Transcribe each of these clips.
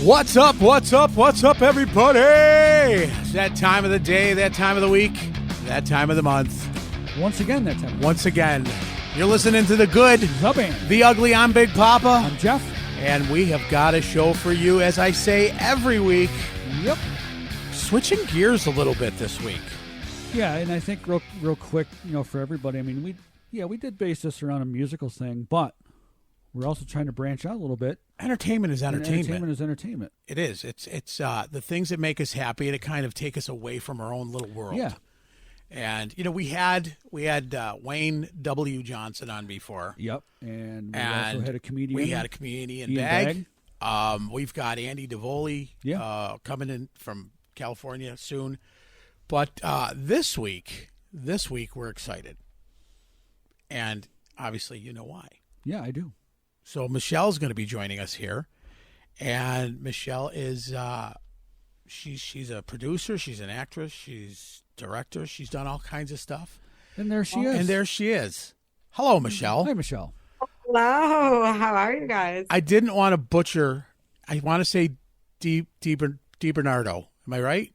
What's up, everybody? It's that time of the day, that time of the week, that time of the month. Once again, that time. Once again, you're listening to The Good, The Band. The Ugly. I'm Big Papa. I'm Jeff. And we have got a show for you, as I say every week. Yep. Switching gears a little bit this week. Yeah, and I think real quick, for everybody, I mean, we did base this around a musical thing, but we're also trying to branch out a little bit. Entertainment is entertainment. Entertainment is entertainment. It is. It's the things that make us happy and it kind of take us away from our own little world. Yeah. And we had Wayne W. Johnson on before. Yep. And we also had a comedian. We had a comedian, Ian Bag. We've got Andy DeVoli coming in from California soon. But this week we're excited. And obviously you know why. Yeah, I do. So Michelle's going to be joining us here. And Michelle is she's a producer, she's an actress, she's director, she's done all kinds of stuff. And there she is. Hello, Michelle. Hi, Michelle. Hello. How are you guys? I didn't want to butcher. I want to say Dibernardo. Am I right?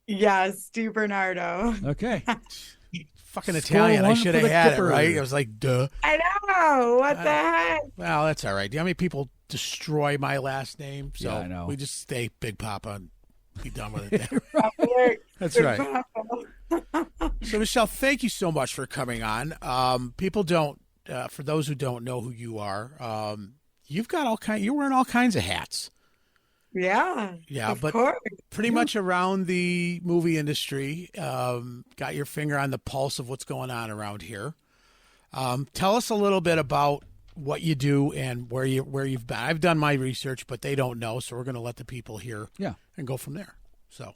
Yes, Dibernardo. Okay. Fucking Italian. I should have had it, right? I was like, duh. I know. What the heck? Well, that's all right. Do you know how many people destroy my last name? So yeah, I know. we just stay Big Papa and be done with it. That's Good right. So, Michelle, thank you so much for coming on. People don't, for those who don't know who you are, you're wearing all kinds of hats. Yeah. Yeah, of but course. pretty much around the movie industry, got your finger on the pulse of what's going on around here. Tell us a little bit about what you do and where you've been. I've done my research, but they don't know, so we're going to let the people hear and go from there. So.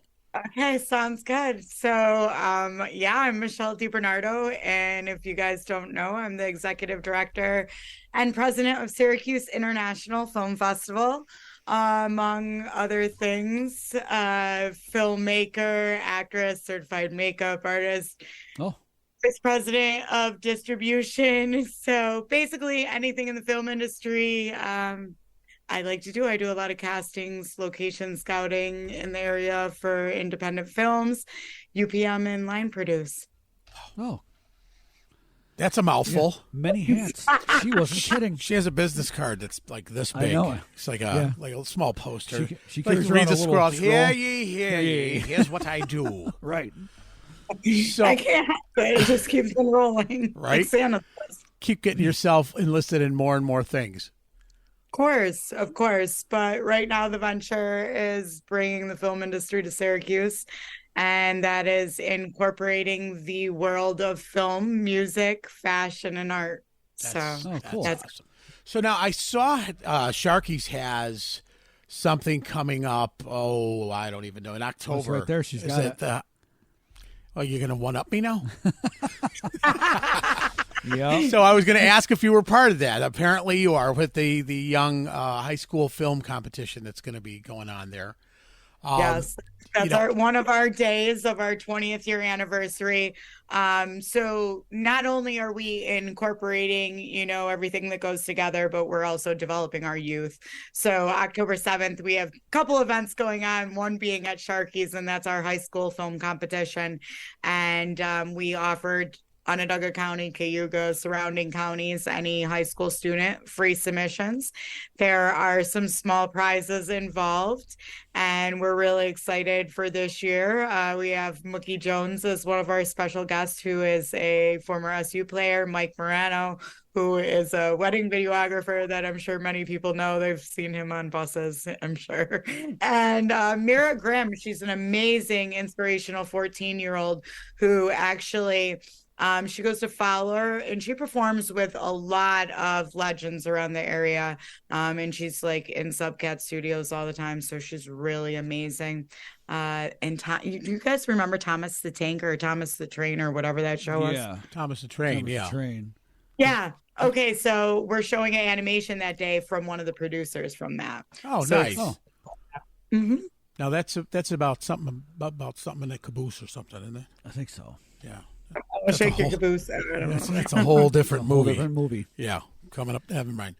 Okay, sounds good. So, I'm Michelle Dibernardo, and if you guys don't know, I'm the executive director and president of Syracuse International Film Festival. Among other things, filmmaker, actress, certified makeup artist, vice president of distribution. So basically anything in the film industry, I like to do. I do a lot of castings, location scouting in the area for independent films, UPM, and line produce. Oh. That's a mouthful. Yeah, many hats. She wasn't kidding. She has a business card that's like this big. I know. It's like a small poster. She like reads a scroll. Hear ye. Here's what I do. Right. So I can't help it. It just keeps on rolling. Right. Like Santa does. Keep getting yourself enlisted in more and more things. Of course. But right now the venture is bringing the film industry to Syracuse. And that is incorporating the world of film, music, fashion, and art. Cool. That's awesome. So now I saw Sharky's has something coming up. Oh, I don't even know. In October. That's right there. She's got it. You're going to one-up me now? Yeah. So I was going to ask if you were part of that. Apparently you are, with the young high school film competition that's going to be going on there. Yes, that's one of our days of our 20th year anniversary. So not only are we incorporating, everything that goes together, but we're also developing our youth. So October 7th, we have a couple events going on, one being at Sharky's, and that's our high school film competition. And we offered Onondaga County, Cayuga, surrounding counties, any high school student, free submissions. There are some small prizes involved, and we're really excited for this year. We have Mookie Jones as one of our special guests, who is a former SU player, Mike Morano, who is a wedding videographer that I'm sure many people know. They've seen him on buses, I'm sure. And Mira Grimm, she's an amazing, inspirational 14-year-old who actually... she goes to Fowler and she performs with a lot of legends around the area. And she's like in Subcat Studios all the time. So she's really amazing. And you guys remember Thomas the Tank or Thomas the Train or whatever that show was? Yeah, Thomas the Train. Yeah. Okay. So we're showing an animation that day from one of the producers from that. Oh, so nice. Mm-hmm. Now that's about something in a caboose or something, isn't it? I think so. Yeah. Shake your caboose. That's a whole different movie. Different movie. Yeah, coming up. Never mind.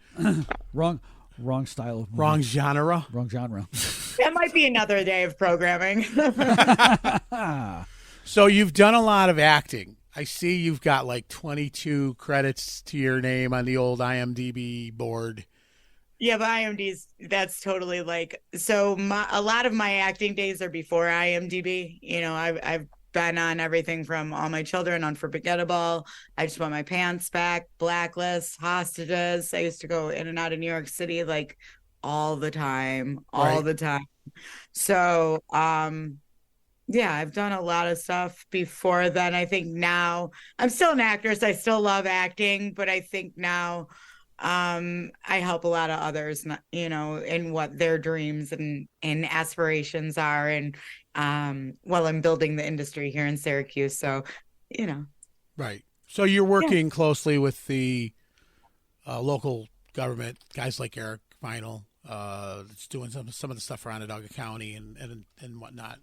Wrong Wrong style of movie. Wrong genre. Wrong genre. That might be another day of programming. So you've done a lot of acting. I see you've got like 22 credits to your name on the old IMDb board. Yeah, but IMDb's, that's totally like, so a lot of my acting days are before IMDb. You know, I've been on everything from All My Children, Unforgettable, I Just Want My Pants Back, Blacklist, Hostages. I used to go in and out of New York City like all the time. So, yeah, I've done a lot of stuff before then. I think now I'm still an actress. I still love acting, but I think now I help a lot of others, you know, in what their dreams and aspirations are. And while I'm building the industry here in Syracuse. So, you know. Right. So you're working closely with the local government, guys like Eric Vinyl, that's doing some of the stuff around Onondaga County and whatnot.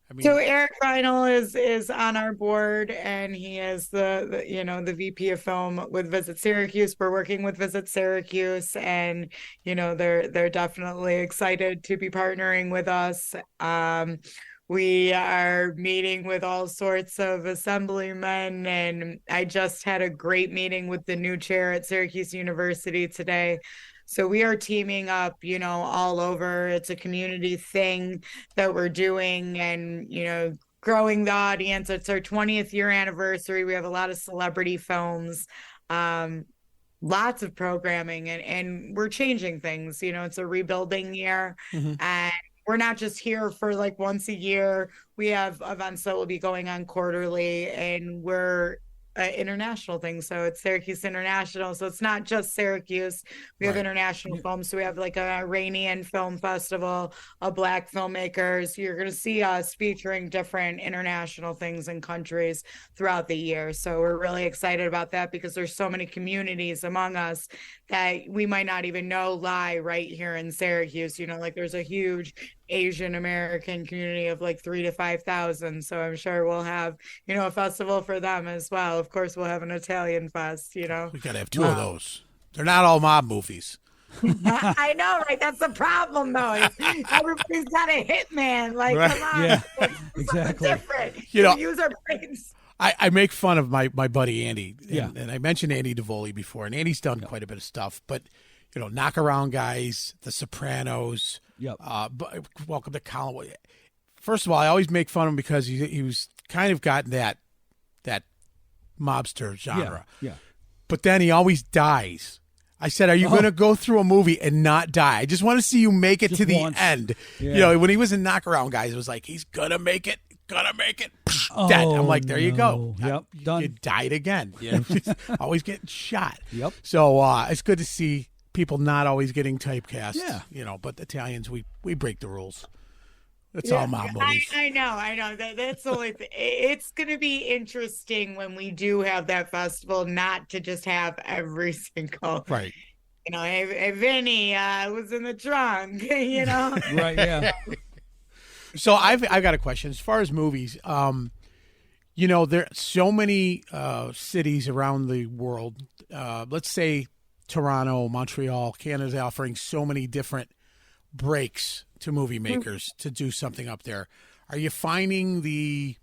I mean, so Eric Vinyl is on our board, and he is the you know, the VP of film with Visit Syracuse. We're working with Visit Syracuse, and you know, they're definitely excited to be partnering with us. We are meeting with all sorts of assemblymen, and I just had a great meeting with the new chair at Syracuse University today. So we are teaming up, you know, all over. It's a community thing that we're doing, and, you know, growing the audience. It's our 20th year anniversary. We have a lot of celebrity films, lots of programming, and we're changing things. You know, it's a rebuilding year. And we're not just here for like once a year. We have events that will be going on quarterly, and we're international thing. So it's Syracuse International. So it's not just Syracuse. We have international films. So we have like a Iranian film festival, a Black filmmakers. You're going to see us featuring different international things and countries throughout the year. So we're really excited about that, because there's so many communities among us that we might not even know lie right here in Syracuse. You know, like there's a huge Asian American community of like 3,000 to 5,000. So I'm sure we'll have, you know, a festival for them as well. Of course, we'll have an Italian fest, you know. We got to have two of those. They're not all mob movies. I know, right? That's the problem, though. Everybody's got a hitman. Like, come on. Yeah, exactly. Different. You know, use our brains. I make fun of my buddy Andy. Yeah. And I mentioned Andy DeVoli before, and Andy's done quite a bit of stuff. But, you know, Knock Around Guys, The Sopranos, Welcome to Colin. First of all, I always make fun of him because he was kind of gotten that mobster genre. Yeah. But then he always dies. I said, are you going to go through a movie and not die? I just want to see you make it to the end. Yeah. You know, when he was in Knock Around Guys, it was like, he's going to make it. Dead. I'm like, there you go. Yep, done. You died again. You know, always getting shot. Yep. So it's good to see people not always getting typecast. Yeah. You know, but Italians, we break the rules. It's all mob movies. I know. That's the only thing. It's going to be interesting when we do have that festival, not to just have every single. Right. You know, hey Vinny was in the trunk, you know. Right, yeah. So I've got a question. As far as movies, you know, there are so many cities around the world. Let's say Toronto, Montreal, Canada's offering so many different breaks to movie makers to do something up there. Are you finding the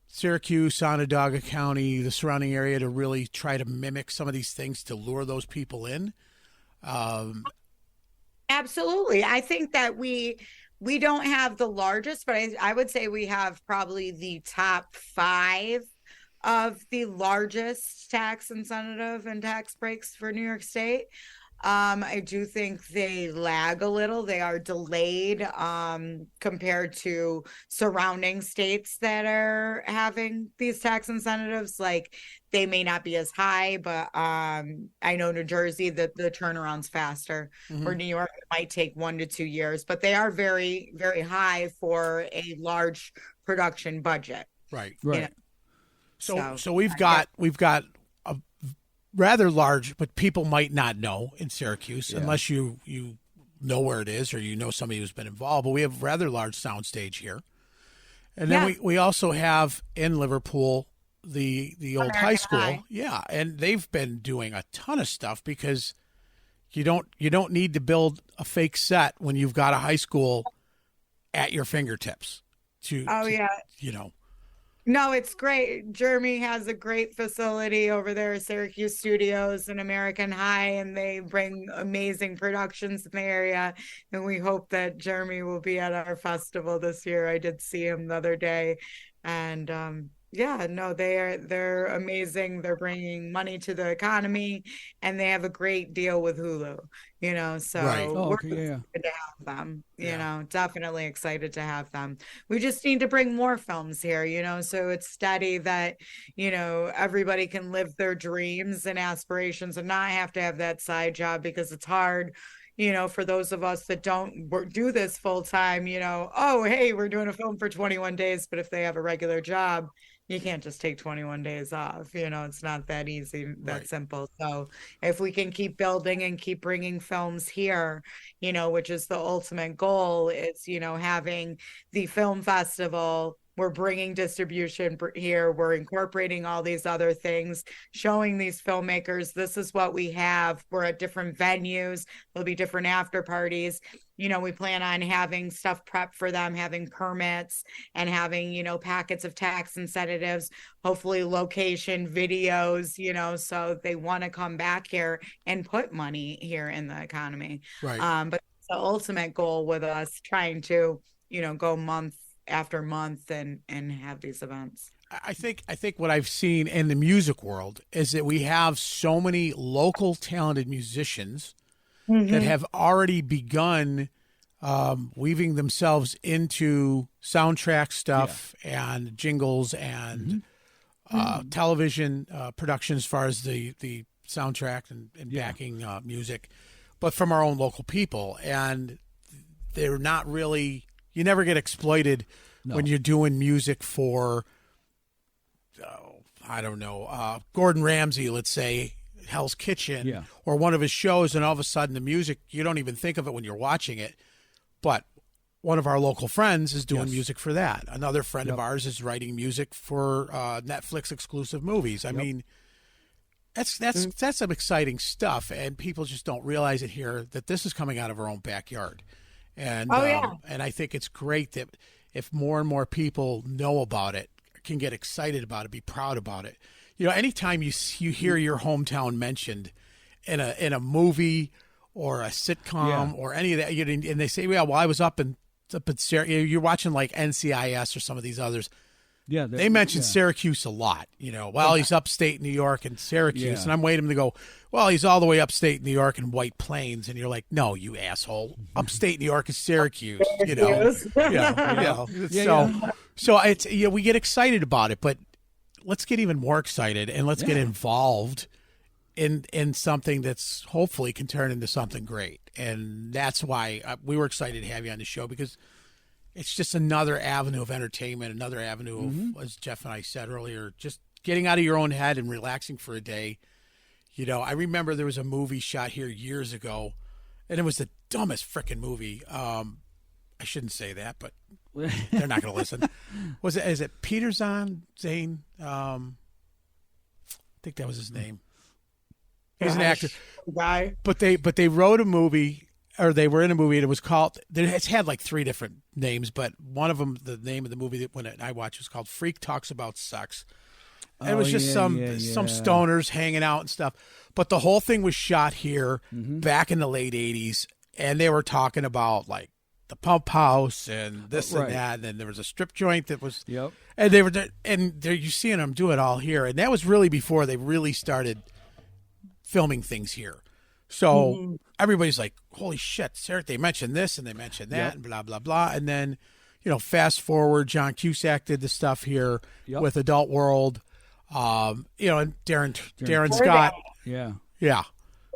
Syracuse, Onondaga County, the surrounding area to really try to mimic some of these things to lure those people in? Absolutely. I think that we don't have the largest, but I would say we have probably the top 5 of the largest tax incentive and tax breaks for New York State. I do think they lag a little. They are delayed compared to surrounding states that are having these tax incentives. Like, they may not be as high, but I know New Jersey, that the turnaround's faster. Or New York, it might take 1 to 2 years, but they are very, very high for a large production budget. Right. Right. You know? So we've got a rather large, but people might not know in Syracuse unless you know where it is or you know somebody who's been involved. But we have a rather large soundstage here, and then we also have in Liverpool the old high school, and they've been doing a ton of stuff because, You don't need to build a fake set when you've got a high school at your fingertips. Yeah. You know. No, it's great. Jeremy has a great facility over there, Syracuse Studios and American High, and they bring amazing productions in the area. And we hope that Jeremy will be at our festival this year. I did see him the other day, and yeah, no, they're amazing. They're bringing money to the economy, and they have a great deal with Hulu. So right. we're excited to have them. Definitely excited to have them. We just need to bring more films here. So it's steady that everybody can live their dreams and aspirations and not have to have that side job, because it's hard. For those of us that don't do this full time, oh, hey, we're doing a film for 21 days, but if they have a regular job, you can't just take 21 days off. It's not that easy, that simple. So if we can keep building and keep bringing films here, which is the ultimate goal, is, having the film festival. We're bringing distribution here. We're incorporating all these other things, showing these filmmakers, this is what we have. We're at different venues. There'll be different after parties. We plan on having stuff prepped for them, having permits and having, packets of tax incentives, hopefully location videos, so they want to come back here and put money here in the economy. Right. But it's the ultimate goal with us, trying to, go month after month and have these events. I think what I've seen in the music world is that we have so many local talented musicians that have already begun weaving themselves into soundtrack stuff and jingles and television production as far as the soundtrack and backing music, but from our own local people. And they're not really, you never get exploited when you're doing music for, I don't know, Gordon Ramsay, let's say, Hell's Kitchen, or one of his shows, and all of a sudden the music, you don't even think of it when you're watching it, but one of our local friends is doing music for that. Another friend of ours is writing music for Netflix exclusive movies. I mean, that's some exciting stuff, and people just don't realize it here, that this is coming out of our own backyard. And and I think it's great that if more and more people know about it, can get excited about it, be proud about it. Anytime you hear your hometown mentioned in a movie or a sitcom or any of that, and they say, well, I was up in you're watching like NCIS or some of these others. Yeah, they mention Syracuse a lot. He's upstate New York and Syracuse, and I'm waiting to go, well, he's all the way upstate New York in White Plains, and you're like, no, you asshole, upstate New York is Syracuse. So it's we get excited about it, but let's get even more excited and let's get involved in something that's hopefully can turn into something great. And that's why we were excited to have you on the show, because it's just another avenue of entertainment, another avenue of, as Jeff and I said earlier, just getting out of your own head and relaxing for a day. I remember there was a movie shot here years ago, and it was the dumbest frickin' movie. I shouldn't say that, but they're not going to listen. Is it Peter Zane? I think that was his name. He's an actor. Guy. But they wrote a movie, or they were in a movie, and it was called, it's had like 3 different names, but one of them, the name of the movie that when I watched, was called Freak Talks About Sex. And it was just some stoners hanging out and stuff. But the whole thing was shot here back in the late 80s, and they were talking about like the pump house and this and that, and then there was a strip joint that was and they were you're seeing them do it all here, and that was really before they really started filming things here. So everybody's like, holy shit, Sarah, they mentioned this and they mentioned that and blah blah blah. And then fast forward, John Cusack did the stuff here with Adult World, and Darren Scott.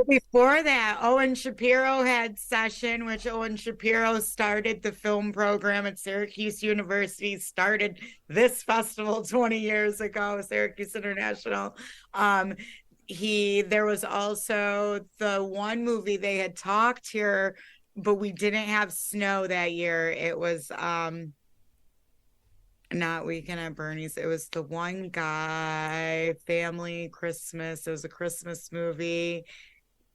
Before that, Owen Shapiro had Session, which Owen Shapiro started the film program at Syracuse University, started this festival 20 years ago, Syracuse International. There was also the one movie they had talked here, but we didn't have snow that year. It was not Weekend at Bernie's. It was the one guy, Family Christmas. It was a Christmas movie.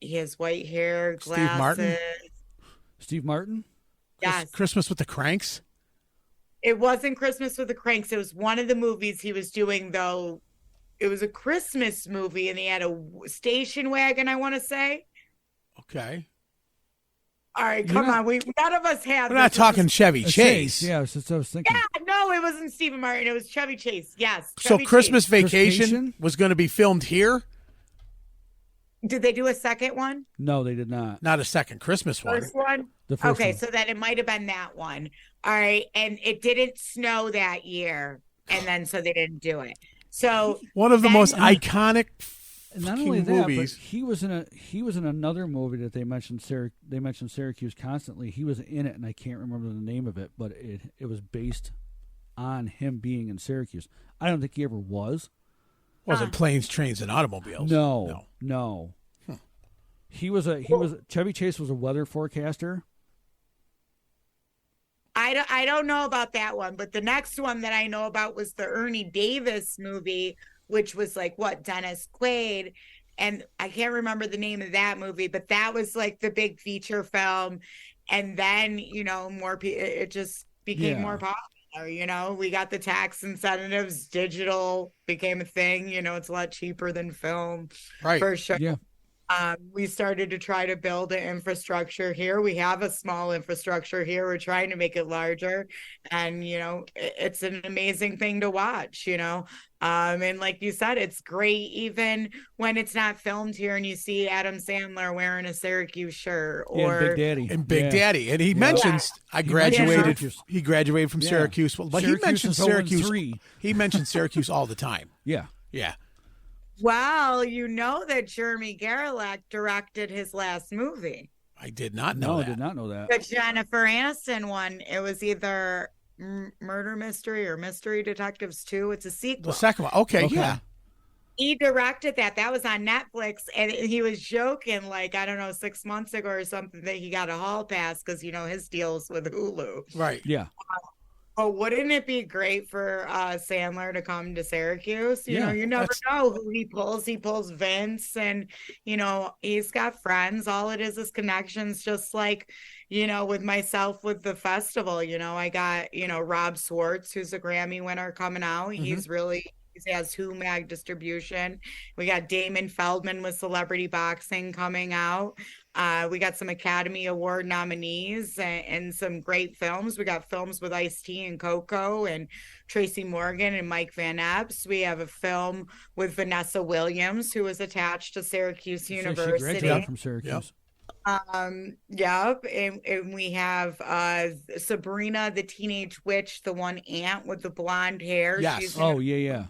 He has white hair, Steve Martin? glasses. Steve Martin? Yes. Christmas with the Cranks? It wasn't Christmas with the Cranks. It was one of the movies he was doing, though. It was a Christmas movie, and he had a station wagon, I want to say. Okay. All right, come on. None of us have. We're not talking Chevy Chase. Yeah, that's what I was thinking. Yeah, no, it wasn't Stephen Martin. It was Chevy Chase. Yes. So Chevy Christmas Chase. Vacation was going to be filmed here? Did they do a second one? No, they did not. Not a second Christmas one. First one? The first Okay, one. so then it might have been that one. All right, and it didn't snow that year, and then so they didn't do it. So one of the most iconic and not only that, movies. but he was in another movie that they mentioned Syracuse constantly. He was in it, and I can't remember the name of it, but it was based on him being in Syracuse. I don't think he ever was. Wasn't Planes, Trains, and Automobiles? No. Chevy Chase was a weather forecaster. I don't know about that one, but the next one that I know about was the Ernie Davis movie, which was like Dennis Quaid, and I can't remember the name of that movie, but that was like the big feature film, and then more it just became more popular. We got the tax incentives, digital became a thing. It's a lot cheaper than film, right? For sure. Yeah. We started to try to build an infrastructure here. We have a small infrastructure here. We're trying to make it larger. And, it's an amazing thing to watch, and like you said, it's great even when it's not filmed here and you see Adam Sandler wearing a Syracuse shirt or Big Daddy. And Big Daddy. And he mentions, I graduated. He graduated from Syracuse. But Syracuse he mentioned Syracuse. 3. He mentioned Syracuse all the time. Yeah. Yeah. Well, that Jeremy Gerlach directed his last movie. I did not know that. I did not know that. The Jennifer Aniston one. It was either Murder Mystery or Mystery Detectives 2. It's a sequel. The second one. Okay, yeah. He directed that. That was on Netflix, and he was joking, 6 months ago or something, that he got a hall pass because his deals with Hulu. Right. Yeah. Oh, wouldn't it be great for Sandler to come to Syracuse? You never know who he pulls. He pulls Vince, and he's got friends. All it is connections, just like with myself with the festival. I got Rob Swartz, who's a Grammy winner, coming out. Mm-hmm. He has Who Mag distribution. We got Damon Feldman with Celebrity Boxing coming out. We got some Academy Award nominees and some great films. We got films with Ice-T and Coco and Tracy Morgan and Mike Van Epps. We have a film with Vanessa Williams, who was attached to Syracuse University. She graduated from Syracuse. Yep. And we have Sabrina the Teenage Witch, the one aunt with the blonde hair. Yes. Yeah.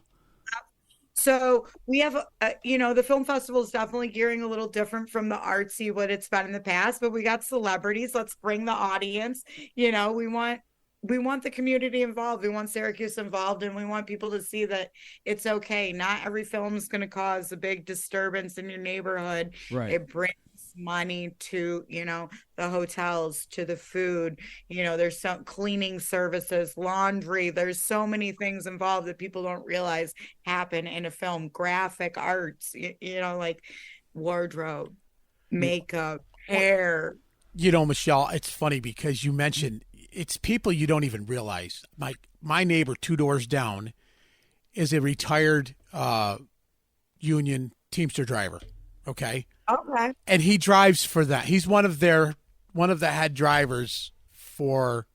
So we have, the film festival is definitely gearing a little different from the artsy what it's been in the past, but we got celebrities. Let's bring the audience. We want the community involved. We want Syracuse involved, and we want people to see that it's okay. Not every film is going to cause a big disturbance in your neighborhood. Right. It brings money to the hotels, to the food. There's some cleaning services, laundry. There's so many things involved that people don't realize happen in a film. Graphic arts, like wardrobe, makeup, hair. Michelle, it's funny because you mentioned it's people you don't even realize. My neighbor 2 doors down is a retired union Teamster driver. Okay. And he drives for that. He's one of the head drivers for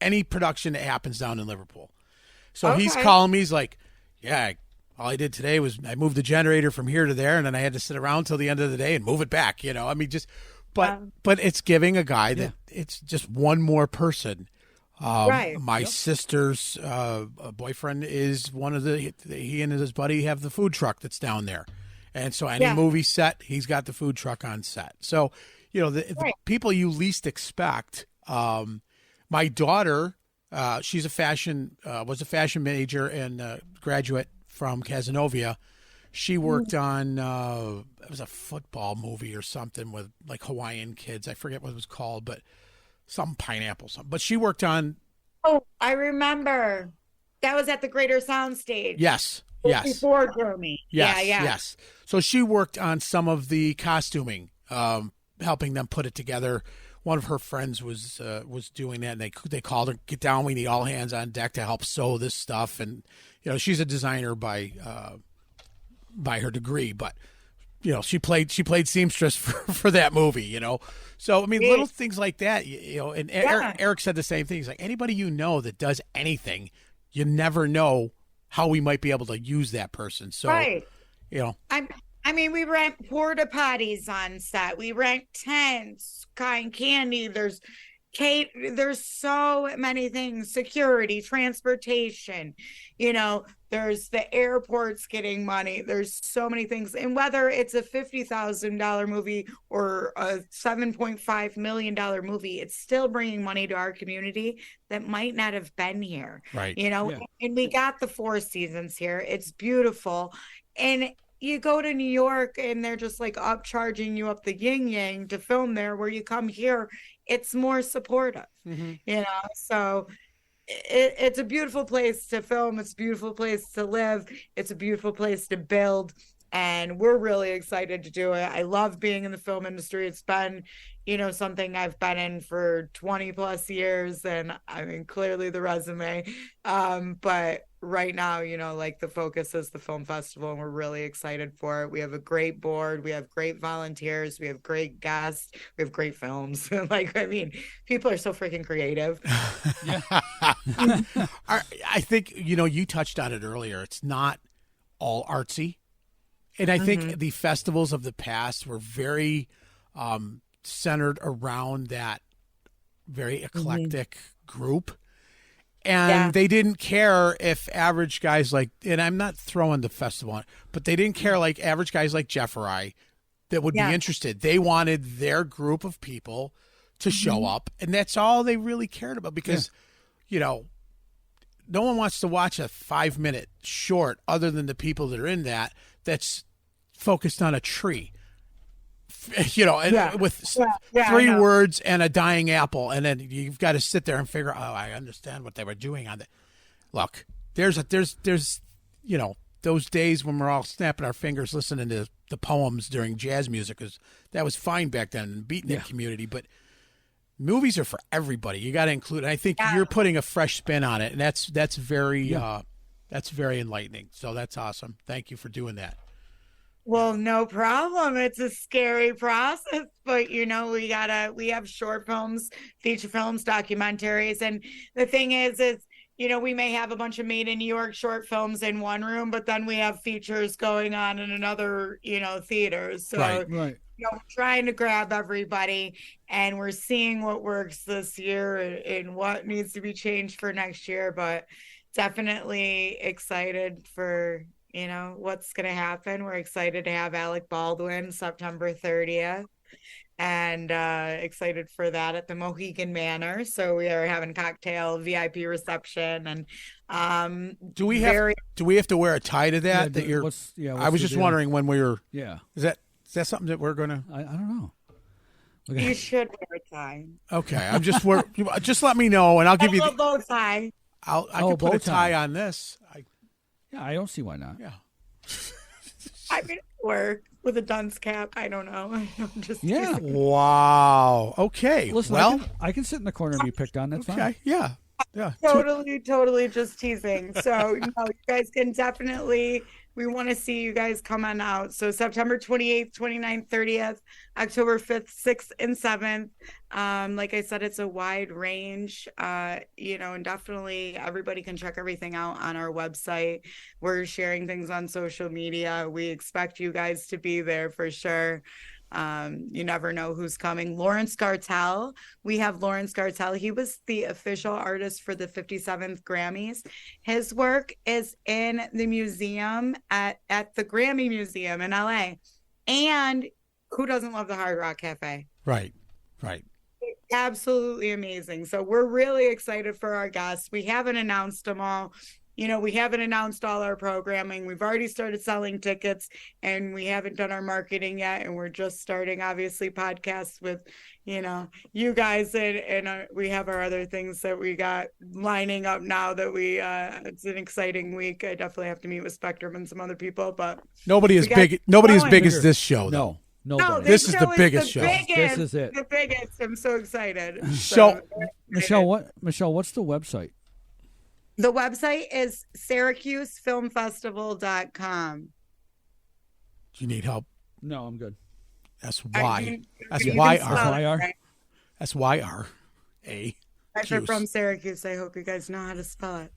any production that happens down in Liverpool. So he's calling me. He's like, yeah, all I did today was I moved the generator from here to there, and then I had to sit around till the end of the day and move it back. But it's giving a guy that it's just one more person. Right. My sister's boyfriend is one of he and his buddy have the food truck that's down there. And so any movie set, he's got the food truck on set. So, the people you least expect. My daughter, she's was a fashion major and graduate from Casanova. She worked on, it was a football movie or something with like Hawaiian kids. I forget what it was called, but some pineapple, something. But she worked on. Oh, I remember. That was at the Greater Soundstage. Yes. Before Jeremy. Yes. So she worked on some of the costuming helping them put it together. One of her friends was doing that, and they called her, get down, we need all hands on deck to help sew this stuff. And she's a designer by her degree, but she played seamstress for that movie. So I mean, little things like that. And Eric said the same thing. He's like, anybody that does anything, you never know how we might be able to use that person. So right. I mean, we rent porta potties on set. We rent tents, cotton candy. There's so many things. Security, transportation. There's the airports getting money. There's so many things. And whether it's a $50,000 movie or a $7.5 million movie, it's still bringing money to our community that might not have been here. Right. And we got the Four Seasons here. It's beautiful. And you go to New York and they're just like upcharging you up the yin yang to film there, where you come here, it's more supportive, so it's a beautiful place to film. It's a beautiful place to live. It's a beautiful place to build. And we're really excited to do it. I love being in the film industry. It's been, something I've been in for 20 plus years. And I mean, clearly the resume. But right now, the focus is the film festival, and we're really excited for it. We have a great board. We have great volunteers. We have great guests. We have great films. People are so freaking creative. I think, you touched on it earlier. It's not all artsy. And I think the festivals of the past were very centered around that very eclectic group. And they didn't care if average guys and I'm not throwing the festival on, but they didn't care like average guys like Jeff or I that would be interested. They wanted their group of people to show up. And that's all they really cared about because, no one wants to watch a 5-minute short other than the people that are in that's focused on a tree, with 3 words and a dying apple. And then you've got to sit there and figure out, I understand what they were doing on that. Look, there's those days when we're all snapping our fingers, listening to the poems during jazz music, because that was fine back then in the beatnik community, but movies are for everybody. You got to include, and I think you're putting a fresh spin on it. And that's very enlightening. So that's awesome. Thank you for doing that. Well, no problem. It's a scary process, but we have short films, feature films, documentaries. And the thing is, we may have a bunch of made in New York short films in one room, but then we have features going on in another, theaters. So, right. we're trying to grab everybody, and we're seeing what works this year and what needs to be changed for next year, but definitely excited for what's going to happen. We're excited to have Alec Baldwin September 30th, and excited for that at the Mohegan Manor. So we are having cocktail VIP reception, and do we have to wear a tie to that? I was just wondering when we were. Yeah, is that something that we're gonna? I don't know. Okay. You should wear a tie. Okay, I'm just just let me know, and I'll give you a bow tie. I can put a tie on this. I don't see why not. Yeah. I mean, work with a dunce cap. I don't know. I'm just Wow. Okay. Listen, I can sit in the corner and be picked on. That's fine. Yeah. Totally just teasing. So you guys can definitely. We want to see you guys come on out. So September 28th, 29th, 30th, October 5th, 6th, and 7th. Like I said, it's a wide range, and definitely everybody can check everything out on our website. We're sharing things on social media. We expect you guys to be there for sure. You never know who's coming. Lawrence Gartell. We have Lawrence Gartell. He was the official artist for the 57th Grammys. His work is in the museum at the Grammy Museum in LA. And who doesn't love the Hard Rock Cafe? Right. Absolutely amazing. So we're really excited for our guests. We haven't announced them all. We haven't announced all our programming. We've already started selling tickets, and we haven't done our marketing yet. And we're just starting, obviously, podcasts with, you guys. And we have our other things that we got lining up now that it's an exciting week. I definitely have to meet with Spectrum and some other people, but nobody as big as this show, though. Nobody. This is the biggest show. This is it. The biggest. I'm so excited. So, Michelle, what's the website? The website is SyracuseFilmFestival.com. Do you need help? No, I'm good. S-Y. S-Y-R. S-Y-R-A. Guys are from Syracuse. I hope you guys know how to spell it.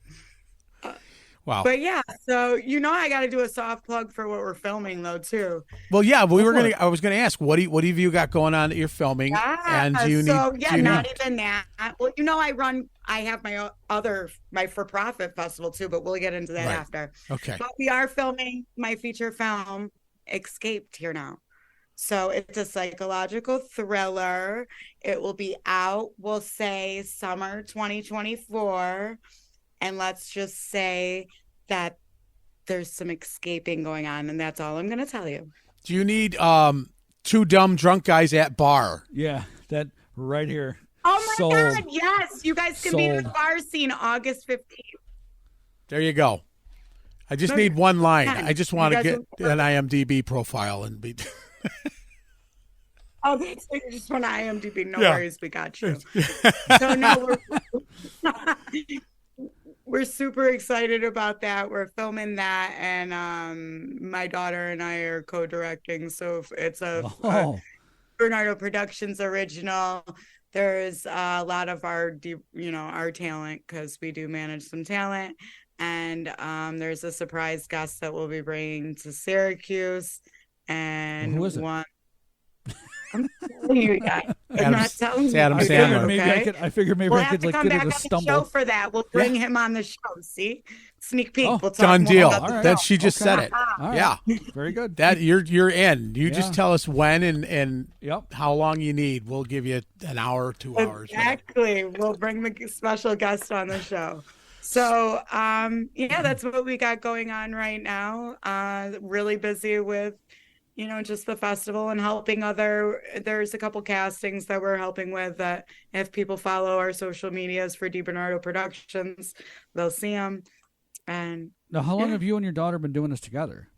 Wow. But yeah, so I got to do a soft plug for what we're filming though too. Well, yeah, I was gonna ask, what have you got going on that you're filming? Yeah, and do you need? Not even that. Well, I have my for-profit festival too, but we'll get into that after. Okay. But we are filming my feature film, Escaped, here now. So it's a psychological thriller. It will be out, we'll say, summer 2024. And let's just say that there's some escaping going on, and that's all I'm going to tell you. Do you need two dumb drunk guys at bar? Yeah, that right here. Oh, my God, yes. You guys can be in the bar scene August 15th. There you go. I just need one line. I just want to get an IMDb profile and be... Oh, that's just on IMDb. No worries, we got you. So no, we're super excited about that. We're filming that, and my daughter and I are co-directing. So it's a Bernardo Productions original. There's a lot of our talent, because we do manage some talent, and there's a surprise guest that we'll be bringing to Syracuse. And who is it? I'm telling you guys. I'm not telling you. Adam Sandler. I figured maybe I could come get back it to on stumble. the show for that. We'll bring him on the show. See, sneak peek. We'll talk done more deal. about That she just said it. Right. Yeah, very good. That you're in. You just tell us when and Yep. how long you need. We'll give you an hour, 2 hours. Exactly. We'll bring the special guest on the show. So, that's what we got going on right now. Really busy with, just the festival and helping there's a couple castings that we're helping with that if people follow our social medias for Dibernardo Productions, they'll see them. And now, how long have you and your daughter been doing this together?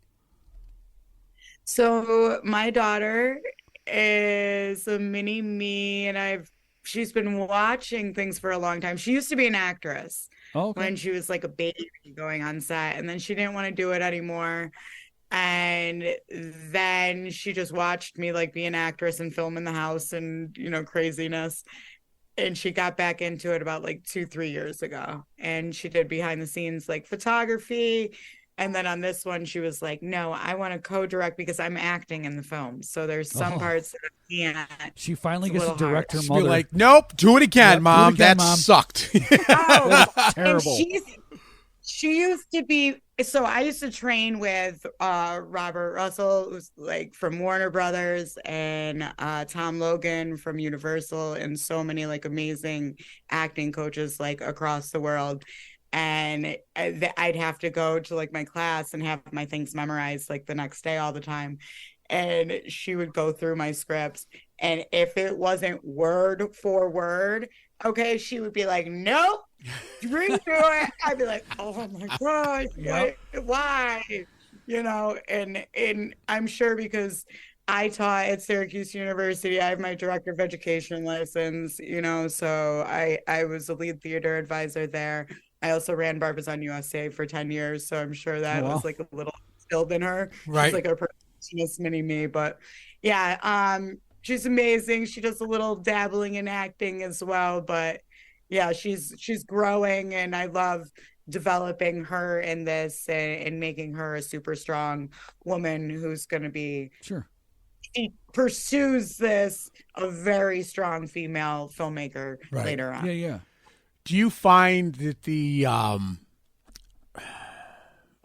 So my daughter is a mini me, and she's been watching things for a long time. She used to be an actress when she was like a baby going on set, and then she didn't want to do it anymore. And then she just watched me like be an actress and film in the house and, craziness. And she got back into it about like 2-3 years ago. And she did behind the scenes like photography. And then on this one, she was like, no, I want to co-direct because I'm acting in the film. So there's some parts that I can't. She finally gets to direct her mother. She'll be like, nope, do it again, Mom. That sucked. Terrible. She used to be, so I used to train with Robert Russell, who's like from Warner Brothers, and Tom Logan from Universal, and so many like amazing acting coaches like across the world. And I'd have to go to like my class and have my things memorized like the next day all the time. And she would go through my scripts, and if it wasn't word for word, she would be like, nope, redo it. I'd be like, oh my God, why? And I'm sure because I taught at Syracuse University, I have my director of education license, so I was a lead theater advisor there. I also ran Barbizon USA for 10 years, so I'm sure that was like a little instilled in her. Right. She's like a perfectionist mini me, but yeah, she's amazing. She does a little dabbling in acting as well, but yeah, she's growing, and I love developing her in this and making her a super strong woman who's going to be She pursues this a very strong female filmmaker later on. Yeah. Do you find that the I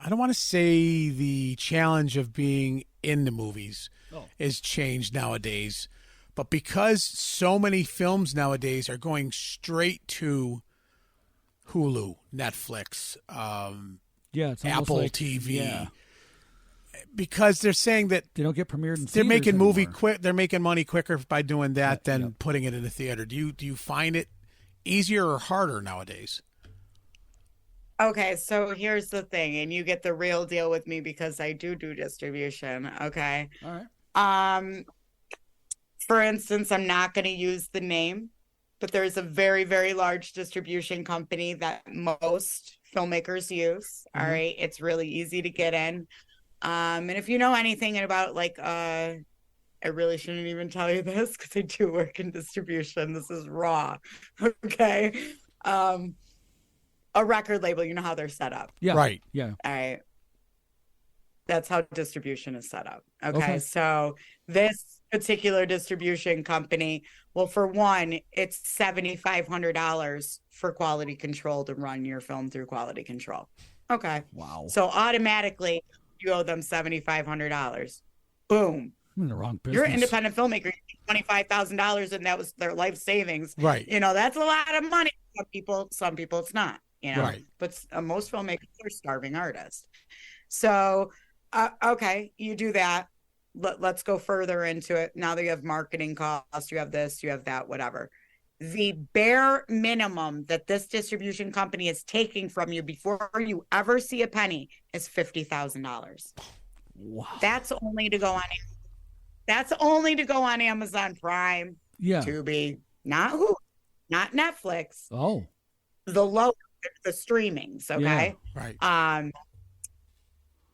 don't want to say the challenge of being in the movies is changed nowadays, but because so many films nowadays are going straight to Hulu, Netflix, it's Apple like, TV, because they're saying that they don't get premiered in they're making anymore. They're making money quicker by doing that than putting it in the theater. Do you find it easier or harder nowadays? Okay, so here's the thing, and you get the real deal with me because I do distribution. Okay. All right. For instance, I'm not going to use the name, but there's a very, very large distribution company that most filmmakers use. All right. It's really easy to get in. And if you know anything about like, I really shouldn't even tell you this because I do work in distribution. This is raw. Okay. A record label, you know how they're set up. Yeah. Right. Yeah. All right. That's how distribution is set up. Okay. So this particular distribution company, well, for one, it's $7,500 for quality control to run your film through quality control. Okay. Wow. So automatically you owe them $7,500. Boom. I'm in the wrong business. You're an independent filmmaker. You make $25,000 and that was their life savings. Right. You know, that's a lot of money. Some people it's not, you know, Right. But most filmmakers are starving artists. So, okay, you do that. Let's go further into it. Now that you have marketing costs, you have this, you have that, whatever. The bare minimum that this distribution company is taking from you before you ever see a penny is $50,000. Wow. That's only to go on Amazon Prime, Yeah. Tubi, not Hulu, not Netflix. Oh. The streamings, okay? Yeah. Right.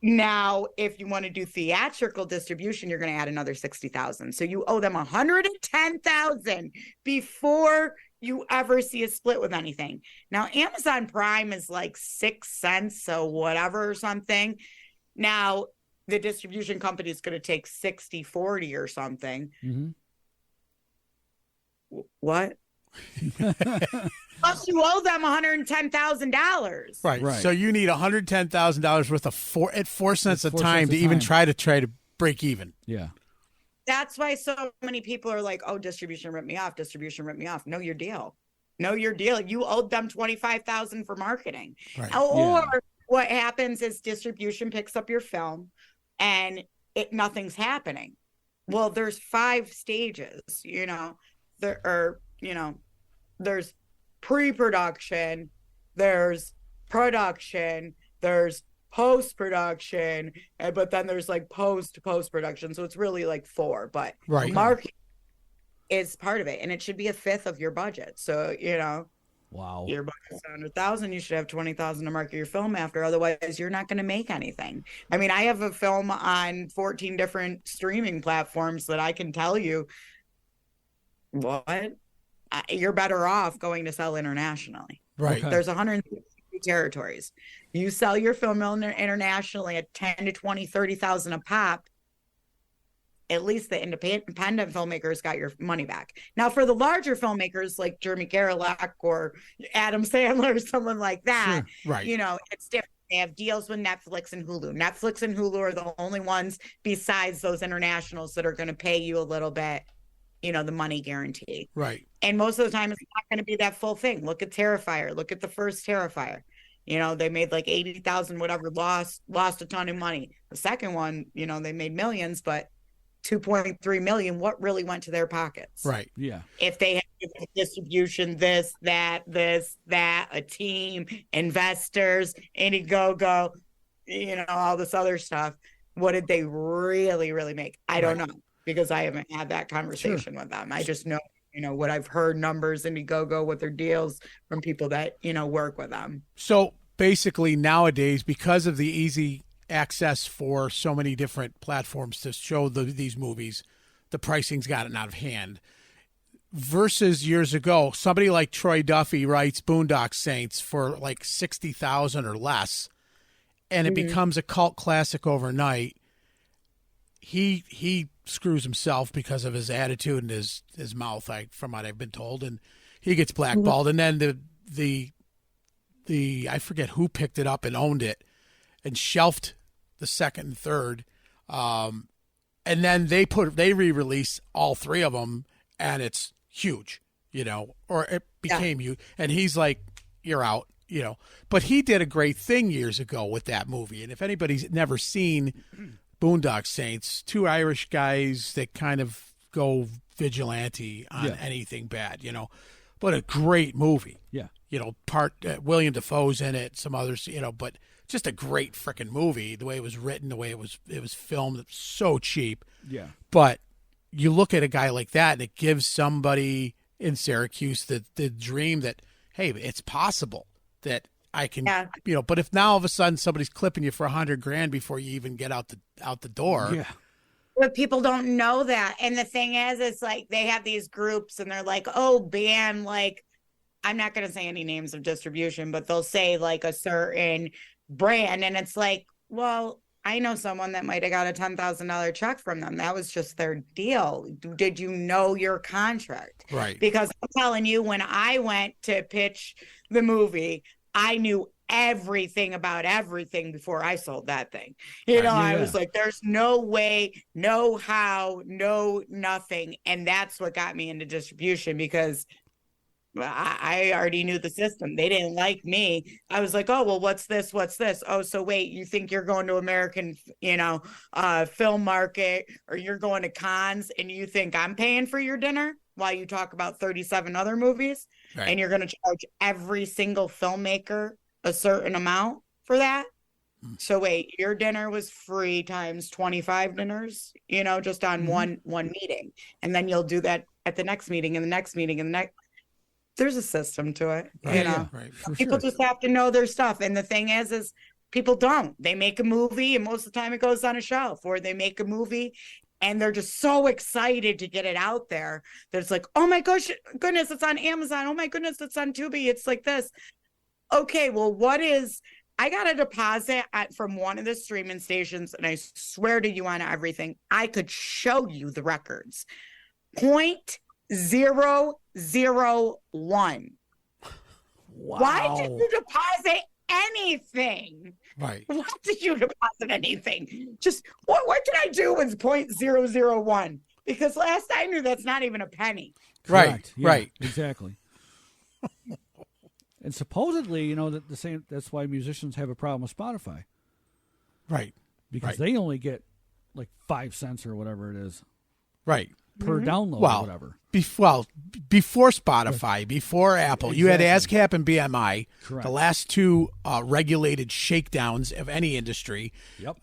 Now, if you want to do theatrical distribution, you're going to add another $60,000. So you owe them $110,000 before you ever see a split with anything. Now, Amazon Prime is like 6 cents, so whatever or something. Now, the distribution company is going to take 60-40 or something. Mm-hmm. What? Plus, you owe them $110,000. Right. So you need $110,000 worth of 4 cents a 4 time cents to a even time. try to break even. Yeah. That's why so many people are like, "Oh, distribution ripped me off. Distribution ripped me off." Know your deal. Know your deal. You owed them $25,000 for marketing. Right. Or what happens is distribution picks up your film, and nothing's happening. Well, there's 5 stages. You know, there's pre-production, there's production, there's post-production, but then there's like post-production. So it's really like 4, but marketing is part of it, and it should be 1/5 of your budget. So, you know, wow, your budget's $100,000, you should have $20,000 to market your film after. Otherwise, you're not going to make anything. I mean, I have a film on 14 different streaming platforms that I can tell you, what? You're better off going to sell internationally. Right. There's 150 territories. You sell your film internationally at 10 to 20, 30,000 a pop. At least the independent filmmakers got your money back. Now, for the larger filmmakers like Jeremy Gerlach or Adam Sandler or someone like that, right. You know, it's different. They have deals with Netflix and Hulu. Netflix and Hulu are the only ones besides those internationals that are going to pay you a little bit, you know, the money guarantee. Right. And most of the time, it's not going to be that full thing. Look at Terrifier. Look at the first Terrifier. You know, they made like 80,000, whatever, lost a ton of money. The second one, you know, they made millions, but 2.3 million, what really went to their pockets? Right. Yeah. If they had distribution, this, that, a team, investors, Indiegogo, you know, all this other stuff, what did they really, really make? I don't know, because I haven't had that conversation with them. I just know, you know, what I've heard, numbers, Indiegogo, what their deals from people that, you know, work with them. So basically nowadays, because of the easy access for so many different platforms to show these movies, the pricing's gotten out of hand. Versus years ago, somebody like Troy Duffy writes Boondock Saints for like $60,000 or less, and it becomes a cult classic overnight. He screws himself because of his attitude and his mouth, from what I've been told, and he gets blackballed. And then the I forget who picked it up and owned it and shelved the second and third, and then they re-release all 3 of them, and it's huge, you know, or it became huge, and he's like, you're out, you know. But he did a great thing years ago with that movie, and if anybody's never seen Boondock Saints, 2 Irish guys that kind of go vigilante on anything bad, you know, but a great movie. Yeah. You know, William Dafoe's in it, some others, you know, but just a great freaking movie. The way it was written, the way it was filmed, it's so cheap. Yeah. But you look at a guy like that, and it gives somebody in Syracuse the dream that, hey, it's possible that I can, But if now all of a sudden somebody's clipping you for $100,000 before you even get out the door, Yeah. But people don't know that. And the thing is, it's like they have these groups and they're like, oh, ban, like, I'm not going to say any names of distribution, but they'll say like a certain brand. And it's like, well, I know someone that might have got a $10,000 check from them. That was just their deal. Did you know your contract? Right. Because I'm telling you, when I went to pitch the movie, I knew everything about everything before I sold that thing. I was like, there's no way, no how, no nothing. And that's what got me into distribution, because I already knew the system. They didn't like me. I was like, oh, well, what's this? What's this? Oh, so wait, you think you're going to American, film market, or you're going to cons, and you think I'm paying for your dinner while you talk about 37 other movies, Right. and you're going to charge every single filmmaker a certain amount for that? So wait, your dinner was free times 25 dinners, just on one meeting. And then you'll do that at the next meeting and the next meeting and the next. There's a system to it. Right. Right. People just have to know their stuff. And the thing is people don't. They make a movie, and most of the time it goes on a shelf, or they make a movie and they're just so excited to get it out there that it's like, oh my gosh, goodness, it's on Amazon. Oh my goodness, it's on Tubi. It's like this. Okay, well, I got a deposit from one of the streaming stations, and I swear to you on everything, I could show you the records. 0.001. Wow. Why did you deposit anything? Right. Why did you deposit anything? Just what can I do with 0.001? Because last I knew, that's not even a penny. Correct. Right. Right. Exactly. And supposedly, the same. That's why musicians have a problem with Spotify, Right. because they only get like 5 cents or whatever it is Right. per download Well, or whatever. Before Spotify, before Apple, you had Exactly. ASCAP and BMI, Correct. the last two regulated shakedowns of any industry. Yep.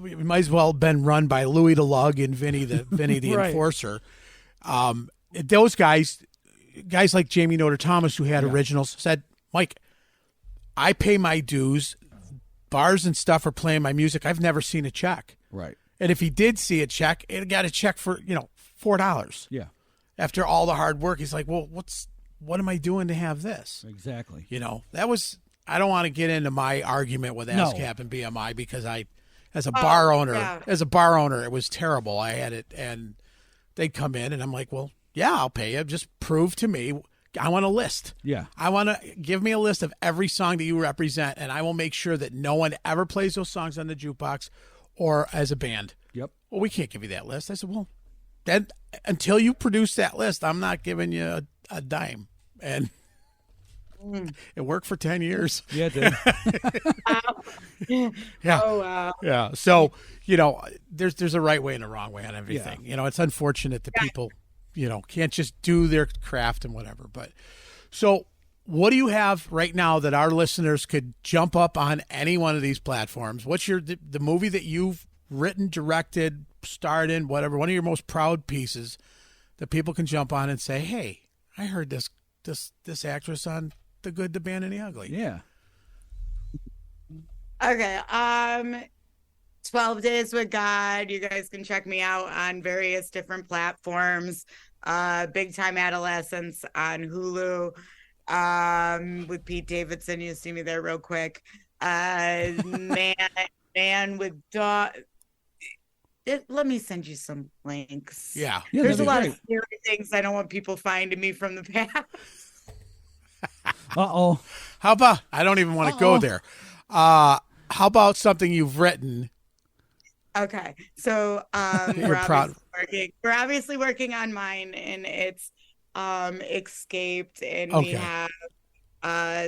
We might as well have been run by Louis the Lug and Vinny the Right. Enforcer. Those guys like Jamie Noter Thomas, who had originals, said, Mike, I pay my dues. Bars and stuff are playing my music. I've never seen a check. Right. And if he did see a check, it got a check for, $4. Yeah. After all the hard work, he's like, well, what am I doing to have this? Exactly. That was, I don't want to get into my argument with No. ASCAP and BMI, because as a bar owner, it was terrible. I had it, and they'd come in and I'm like, well, yeah, I'll pay you. Just prove to me. I want a list. Yeah. I want to give me a list of every song that you represent, and I will make sure that no one ever plays those songs on the jukebox or as a band. Yep. Well, we can't give you that list. I said, well, then until you produce that list, I'm not giving you a dime. And it worked for 10 years. Yeah, it did. Yeah. Oh, wow. Yeah. So, there's a right way and a wrong way on everything. It's unfortunate that people, can't just do their craft and whatever. But so what do you have right now that our listeners could jump up on any one of these platforms? What's the movie that you've written, directed, starred in, whatever, one of your most proud pieces that people can jump on and say, hey, I heard this actress on The Good, the Bad, and the Ugly. Yeah. Okay. 12 Days with God. You guys can check me out on various different platforms. Big Time Adolescence on Hulu. With Pete Davidson. You see me there real quick. Man with Dog. Let me send you some links. Yeah. There's a that'd be lot great. of scary things I don't want people finding me from the past. Uh-oh. How about, I don't even want to go there. How about something you've written? Okay. So You're proud. we're obviously working on mine, and it's Escaped, and we have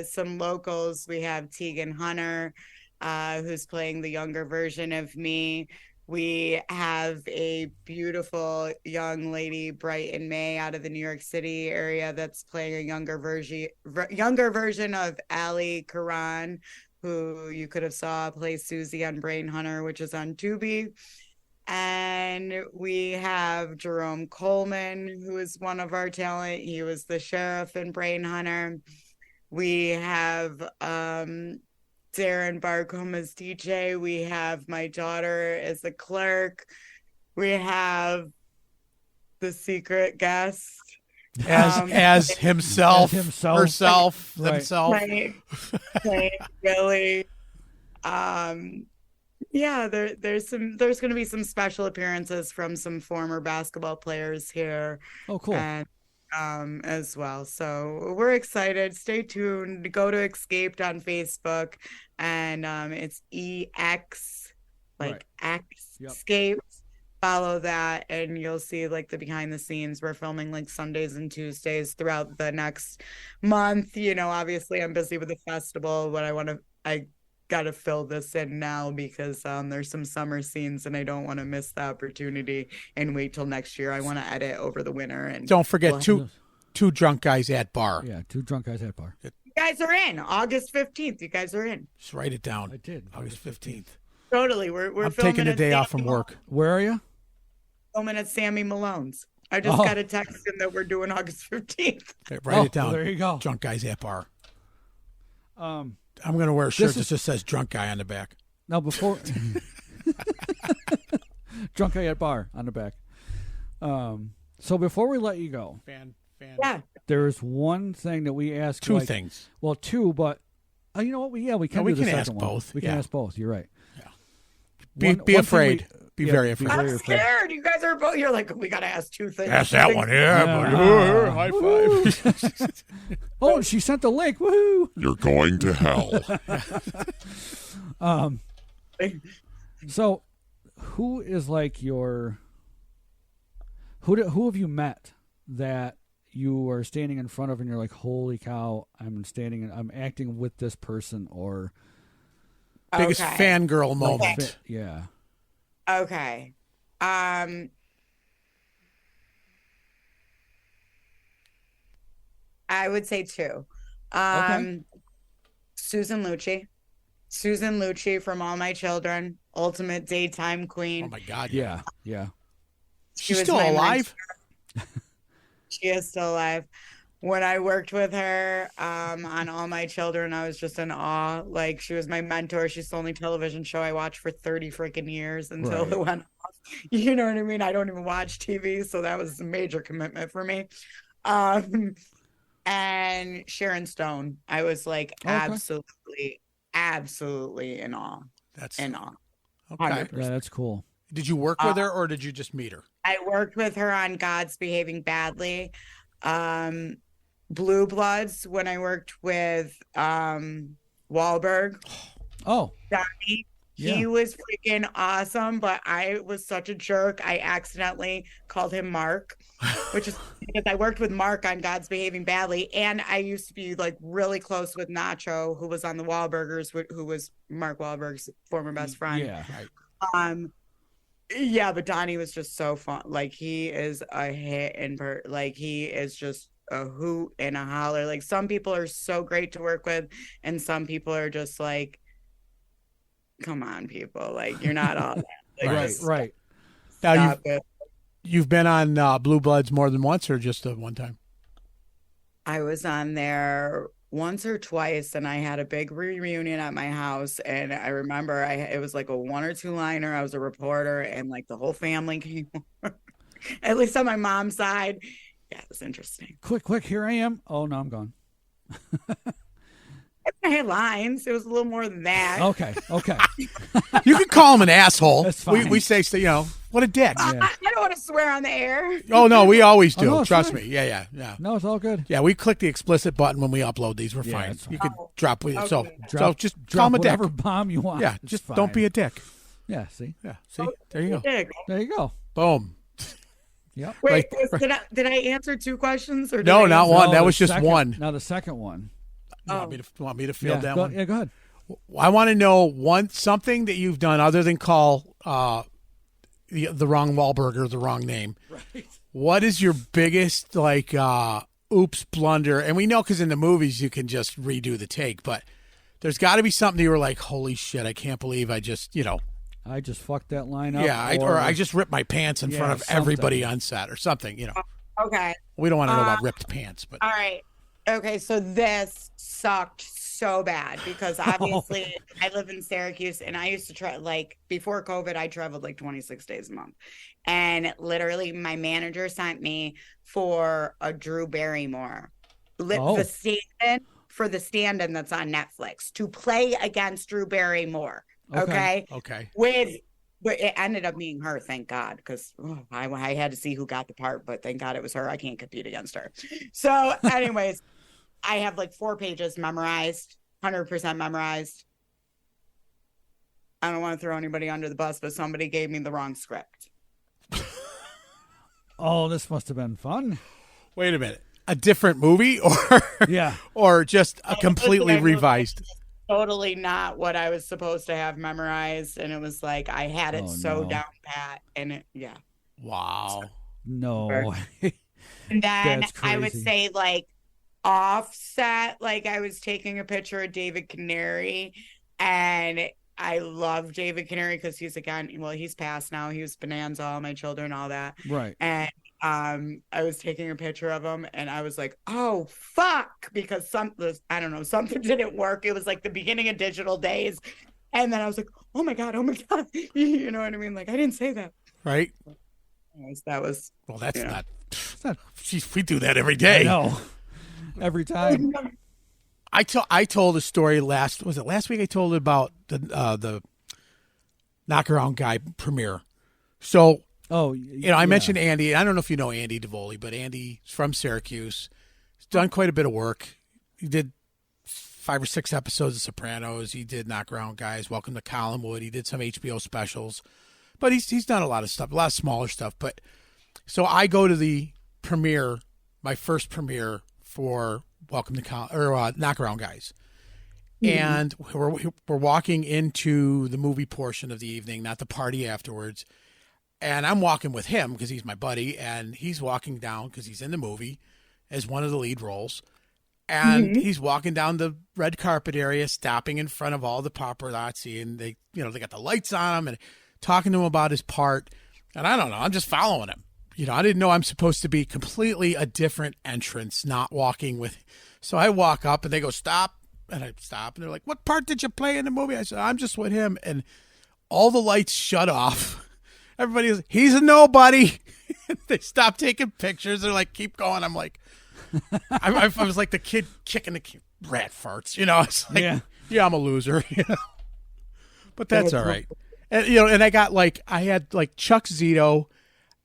some locals. We have Tegan Hunter, who's playing the younger version of me. We have a beautiful young lady, Brighton May, out of the New York City area, that's playing a younger version of Ali Karan, who you could have saw play Susie on Brain Hunter, which is on Tubi. And we have Jerome Coleman, who is one of our talent. He was the sheriff in Brain Hunter. We have Darren Barcombe as DJ. We have my daughter as the clerk. We have the secret guest as himself, herself, Right. themselves. Right. Really. Yeah, there's going to be some special appearances from some former basketball players here. Oh, cool. And as well. So we're excited. Stay tuned. Go to Escaped on Facebook, and it's EX, like Right. X Yep. Escaped. Follow that, and you'll see like the behind the scenes. We're filming like Sundays and Tuesdays throughout the next month. You know, obviously I'm busy with the festival, but I got to fill this in now because there's some summer scenes and I don't want to miss the opportunity and wait till next year. I want to edit over the winter. And Don't forget two drunk guys at bar. Yeah, two drunk guys at bar. you guys are in August 15th. You guys are in. Just write it down. I did. August 15th. Totally. We're I'm filming taking a at day Sammy off from work. Where are you? Filming at Sammy Malone's. I just got a text in that we're doing August 15th. Write it down. Well, there you go. Drunk guys at bar. Um, I'm going to wear a shirt that just says drunk guy on the back. now before drunk guy at bar on the back. So before we let you go, Yeah. there's one thing that we ask. Two things. Well, two, but you know what? We can. we do the can second ask one. both. We can Yeah. ask both. You're right. Be One thing afraid. Be yeah, very be afraid. very I'm scared. You guys are both. You're like, we got to ask two things. Ask that one. Yeah. Yeah. High five. Oh, and she sent the link. Woohoo! You're going to hell. So, who is like your who have you met that you are standing in front of and you're like, holy cow, I'm acting with this person, or Biggest fangirl moment. yeah. Okay. I would say two. Susan Lucci from All My Children, ultimate daytime queen. Oh my God. Yeah. She She's was still my alive? She is still alive. When I worked with her on All My Children, I was just in awe. Like, she was my mentor. She's the only television show I watched for 30 freaking years until it went off. You know what I mean? I don't even watch TV, so that was a major commitment for me. And Sharon Stone, I was like absolutely in awe. That's in awe. okay. 100%. Yeah, that's cool. Did you work with her or did you just meet her? I worked with her on God's Behaving Badly. Blue Bloods, when I worked with Wahlberg. Oh, Donnie, yeah. he was freaking awesome, but I was such a jerk. I accidentally called him Mark, which is because I worked with Mark on God's Behaving Badly, and I used to be like really close with Nacho, who was on the Wahlburgers, who was Mark Wahlberg's former best friend. Yeah. Yeah, but Donnie was just so fun. Like, he is a hit like, he is just a hoot and a holler. Like, some people are so great to work with, and some people are just like, come on, people, like, you're not all that. Like, right. Now you've been on Blue Bloods more than once, or just one time? I was on there once or twice, and I had a big reunion at my house, and I remember it was like a 1 or 2 liner. I was a reporter, and like the whole family came over, at least on my mom's side. Yeah, it was interesting. Quick, here I am. Oh, no, I'm gone. I had lines. It was a little more than that. Okay. You can call him an asshole. That's fine. We say, what a dick. Yeah. I don't want to swear on the air. Oh, no, we always do. no, it's Trust fine. me. Yeah. No, it's all good. Yeah, we click the explicit button when we upload these. We're Yeah, fine. it's fine. You can drop. okay. So just call Drop him a dick. whatever bomb you want. Yeah, It's just fine. don't be a dick. Yeah, see? Yeah, see? There you go. Dick. There you go. Boom. Yep. Wait, Right. did I answer 2 questions? Or did No, I not answer- one. No, That the was just second- one. Now the second one. Want me to field that one? Yeah, go ahead. I want to know something that you've done other than call the wrong Wahlburger the wrong name. Right. What is your biggest oops blunder? And we know because in the movies you can just redo the take, but There's got to be something you were like, holy shit, I can't believe I just, I just fucked that line up. yeah, or I just ripped my pants in front of something. everybody on set or something, Okay. We don't want to know about ripped pants, but. All right. Okay, so this sucked so bad because obviously I live in Syracuse and I used to try, like, before COVID, I traveled like 26 days a month. And literally my manager sent me for a Drew Barrymore, the stand-in for the stand-in that's on Netflix to play against Drew Barrymore. Okay. But it ended up being her, thank God, because I had to see who got the part, but thank God it was her. I can't compete against her. So anyways, I have like 4 pages memorized, 100% memorized. I don't want to throw anybody under the bus, but somebody gave me the wrong script. Oh, this must have been fun. Wait a minute. A different movie or yeah, or just a completely revised? Totally not what I was supposed to have memorized, and it was like I had it down pat, and wow, no. And then I would say like offset, like I was taking a picture of David Canary, and I love David Canary because he's he's passed now. He was Bonanza, All My Children, all that, right? And I was taking a picture of him and I was like, oh fuck, because something didn't work. It was like the beginning of digital days. And then I was like, oh my God. You know what I mean? Like, I didn't say that. Right. That was, well, that's not, geez, we do that every day. I know. Every time. I told a story last week? I told about the Knockaround Guy premiere. So, I mentioned Andy. I don't know if you know Andy DeVoli, but Andy's from Syracuse. He's done quite a bit of work. He did 5 or 6 episodes of Sopranos. He did Knockaround Guys, Welcome to Collinwood. He did some HBO specials. But he's done a lot of stuff, a lot of smaller stuff. But so I go to the premiere, my first premiere for Knockaround Guys. And we're walking into the movie portion of the evening, not the party afterwards. And I'm walking with him because he's my buddy, and he's walking down because he's in the movie as one of the lead roles. And he's walking down the red carpet area, stopping in front of all the paparazzi, and they got the lights on him and talking to him about his part. And I don't know, I'm just following him. I didn't know I'm supposed to be completely a different entrance, not walking with. So I walk up and they go, stop. And I stop and they're like, what part did you play in the movie? I said, I'm just with him. And all the lights shut off. Everybody's, he's a nobody. They stop taking pictures. They're like, keep going. I'm like, I was like the kid kicking the rat farts. It's like, yeah, I'm a loser. But that's all right. And and I had Chuck Zito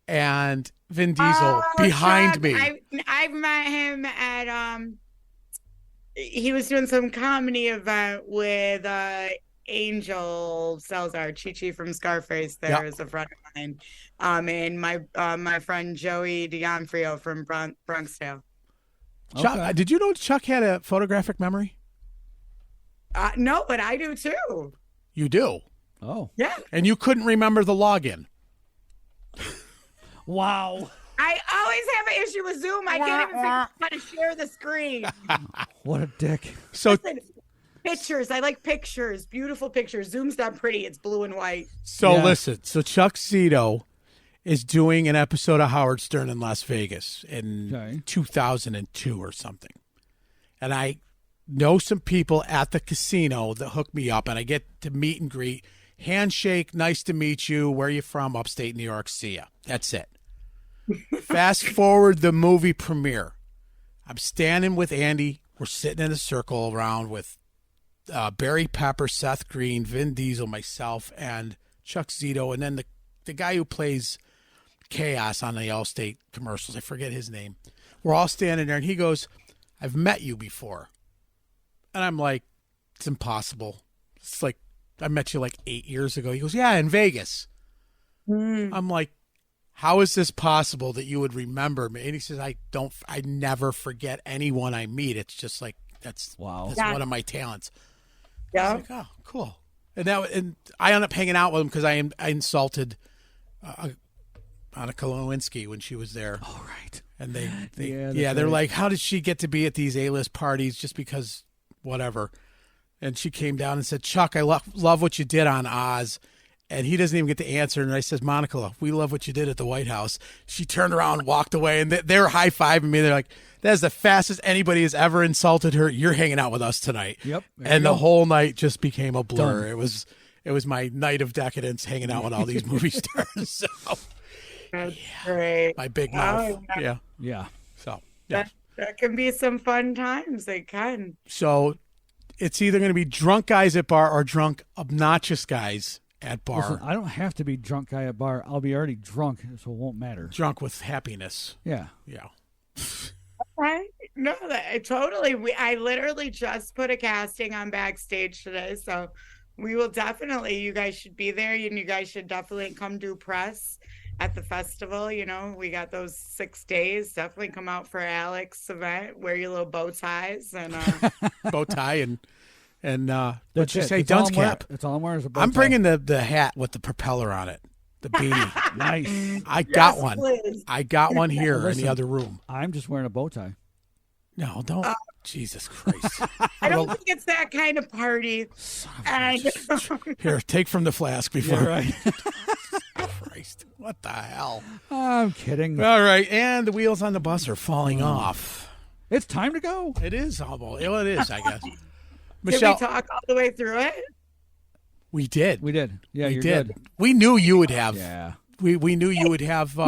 and Vin Diesel behind Chuck, me. I've met him at he was doing some comedy event with Angel Salazar, Chi from Scarface. There is a friend of mine, and my friend Joey D'Onofrio from Bronx Tale. Chuck, did you know Chuck had a photographic memory? No, but I do too. You do? Oh, yeah. And you couldn't remember the login. Wow. I always have an issue with Zoom. I can't even figure out how to share the screen. What a dick. So listen, pictures. I like pictures. Beautiful pictures. Zoom's not pretty. It's blue and white. So listen. So Chuck Zito is doing an episode of Howard Stern in Las Vegas in 2002 or something. And I know some people at the casino that hook me up, and I get to meet and greet. Handshake, nice to meet you. Where are you from? Upstate New York. See ya. That's it. Fast forward the movie premiere. I'm standing with Andy. We're sitting in a circle around with Barry Pepper, Seth Green, Vin Diesel, myself, and Chuck Zito, and then the guy who plays Chaos on the Allstate commercials. I forget his name. We're all standing there, and he goes, I've met you before. And I'm like, it's impossible. It's like, I met you like 8 years ago. He goes, yeah, in Vegas. I'm like, how is this possible that you would remember me? And he says, I never forget anyone I meet. It's just like, that's one of my talents. Yeah. I was like, oh, cool. And I ended up hanging out with him because I insulted Monica Lewinsky when she was there. All right. And they're like, how did she get to be at these A-list parties just because whatever? And she came down and said, Chuck, I love what you did on Oz. And he doesn't even get to answer. And I says, Monica, we love what you did at the White House. She turned around and walked away. And they're high-fiving me. They're like, that's the fastest anybody has ever insulted her. You're hanging out with us tonight. Yep. And the whole night just became a blur. Done. It was my night of decadence hanging out with all these movie stars. So, That's great. my big mouth. Oh, Yeah. Yeah. So, yeah. That can be some fun times. They can. So it's either going to be drunk guys at bar or drunk, obnoxious guys at bar. Listen, I don't have to be drunk guy at bar. I'll be already drunk, so it won't matter. Drunk with happiness. Yeah. Yeah. Right? No, I literally just put a casting on Backstage today, so we will definitely. You guys should be there, and you guys should definitely come do press at the festival. You know, we got those 6 days. Definitely come out for Alex's event. Wear your little bow ties and bow tie and That's you it. say That's all dunce I'm wearing. cap. That's all I'm wearing is a bow I'm tie. bringing the hat with the propeller on it, the beanie. Nice. I got Yes, one. please. I got one here in Listen. the other room. I'm just wearing a bow tie. No, don't. Jesus Christ. I don't think it's that kind of party. And Here, take from the flask before. Yeah, right. Christ. What the hell? I'm kidding. All right, and the wheels on the bus are falling off. It's time to go. It is almost. Well, it is, I guess. did Michelle, we talk all the way through it? we did. We did. Yeah, We you're did. good. We knew you would have. Yeah. We knew you would have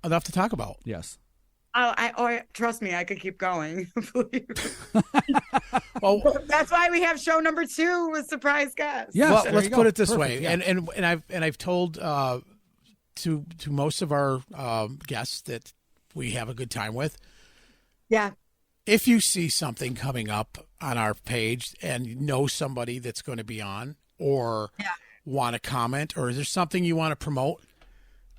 enough to talk about. Yes. Trust me, I could keep going. Well, That's why we have show number 2 with surprise guests. Yes, well, there let's you go. put it this Perfect, way, yeah. and I've told to most of our guests that we have a good time with. Yeah. If you see something coming up on our page and you know somebody that's going to be on, or want to comment, or is there something you want to promote,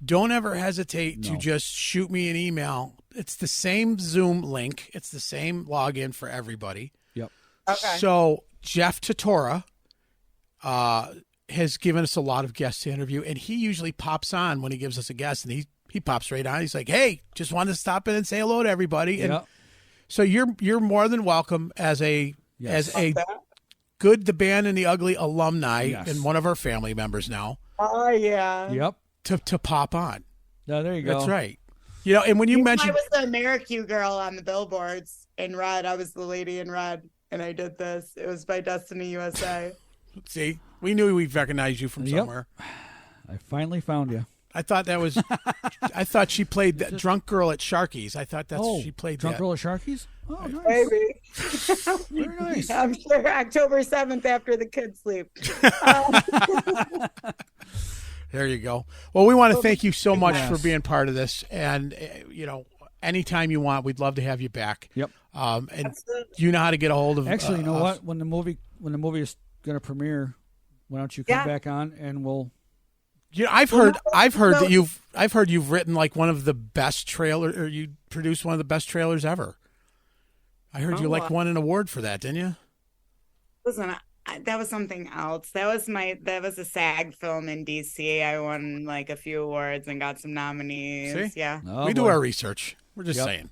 don't ever hesitate to just shoot me an email. It's the same Zoom link. It's the same login for everybody. Yep. Okay. So Jeff Totora has given us a lot of guests to interview, and he usually pops on when he gives us a guest, and he pops right on. He's like, "Hey, just wanted to stop in and say hello to everybody." And Yep. so you're more than welcome as a Yes. Good, the Band and the Ugly alumni Yes. and one of our family members now Oh yeah. Yep. to pop on. No, there you go. That's right. You know, and when you I mentioned was the AmeriQ girl on the billboards in red. I was the lady in red, and I did this. It was by Destiny USA. see, we knew we'd recognize you from Yep. somewhere. I finally found you. I thought that was. I thought she played that drunk girl at Sharky's. I thought she played Drunk that. Girl at Sharky's? Oh, nice. Maybe. Very nice. I'm sure October 7th after the kids sleep. There you go. Well, we want to thank you so much Yes. for being part of this, and anytime you want, we'd love to have you back. Yep. And you know how to get a hold of. Actually, you know us. what? When the movie is going to premiere, why don't you come Yeah. back on and we'll. I've heard that you've written like one of the best trailers, or you produced one of the best trailers ever. I heard you won an award for that, didn't you? Listen, that was something else. That was a SAG film in DC. I won like a few awards and got some nominees. See? Yeah. Oh, We do boy. our research. We're just Yep. saying.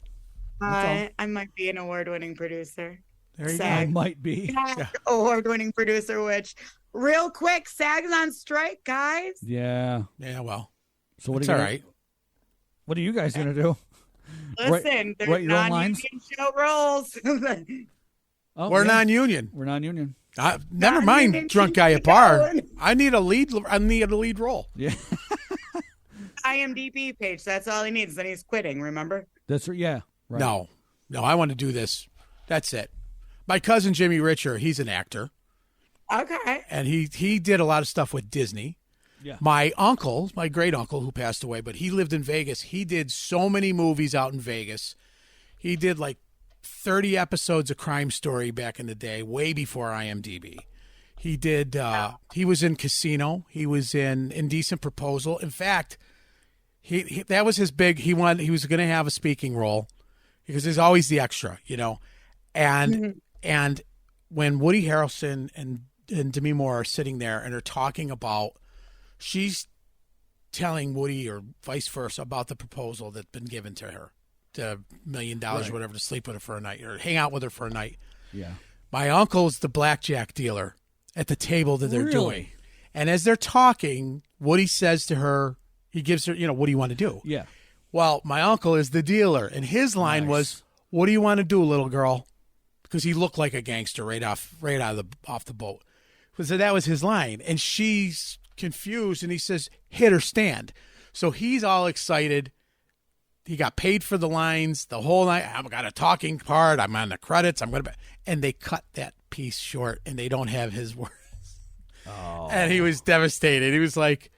I might be an award-winning producer. There you I SAG. might be. SAG award-winning producer, which real quick, SAG's on strike, guys. Yeah. go. Yeah, well, So what it's are all you? right. What are you guys going to do? Listen, write there's your own lines? non-union show roles. Oh, We're yeah. non-union. We're non-union. Never mind, drunk guy at bar. I need a lead role. Yeah. IMDb page. That's all he needs. Then he's quitting. Remember? That's yeah. Right. No, I want to do this. That's it. My cousin Jimmy Richer, he's an actor, Okay. and he did a lot of stuff with Disney. Yeah. My uncle, my great uncle, who passed away, but he lived in Vegas. He did so many movies out in Vegas. He did like 30 episodes of Crime Story back in the day, way before IMDb. He did. He was in Casino. He was in Indecent Proposal. In fact, he that was his big. He was going to have a speaking role because there's always the extra, and and when Woody Harrelson and Demi Moore are sitting there and are talking about, she's telling Woody or vice versa about the proposal that's been given to her, the $1 million or whatever, to sleep with her for a night or hang out with her for a night. Yeah. My uncle's the blackjack dealer at the table that they're Really? doing. And as they're talking, Woody says to her, he gives her, what do you want to do? Yeah. Well, my uncle is the dealer, and his line was, "What do you want to do, little girl?" Because he looked like a gangster right off the boat. So that was his line, and she's confused, and he says, "Hit or stand." So he's all excited. He got paid for the lines the whole night. I've got a talking part. I'm on the credits. And they cut that piece short, and they don't have his words. Oh. And he was devastated. He was like,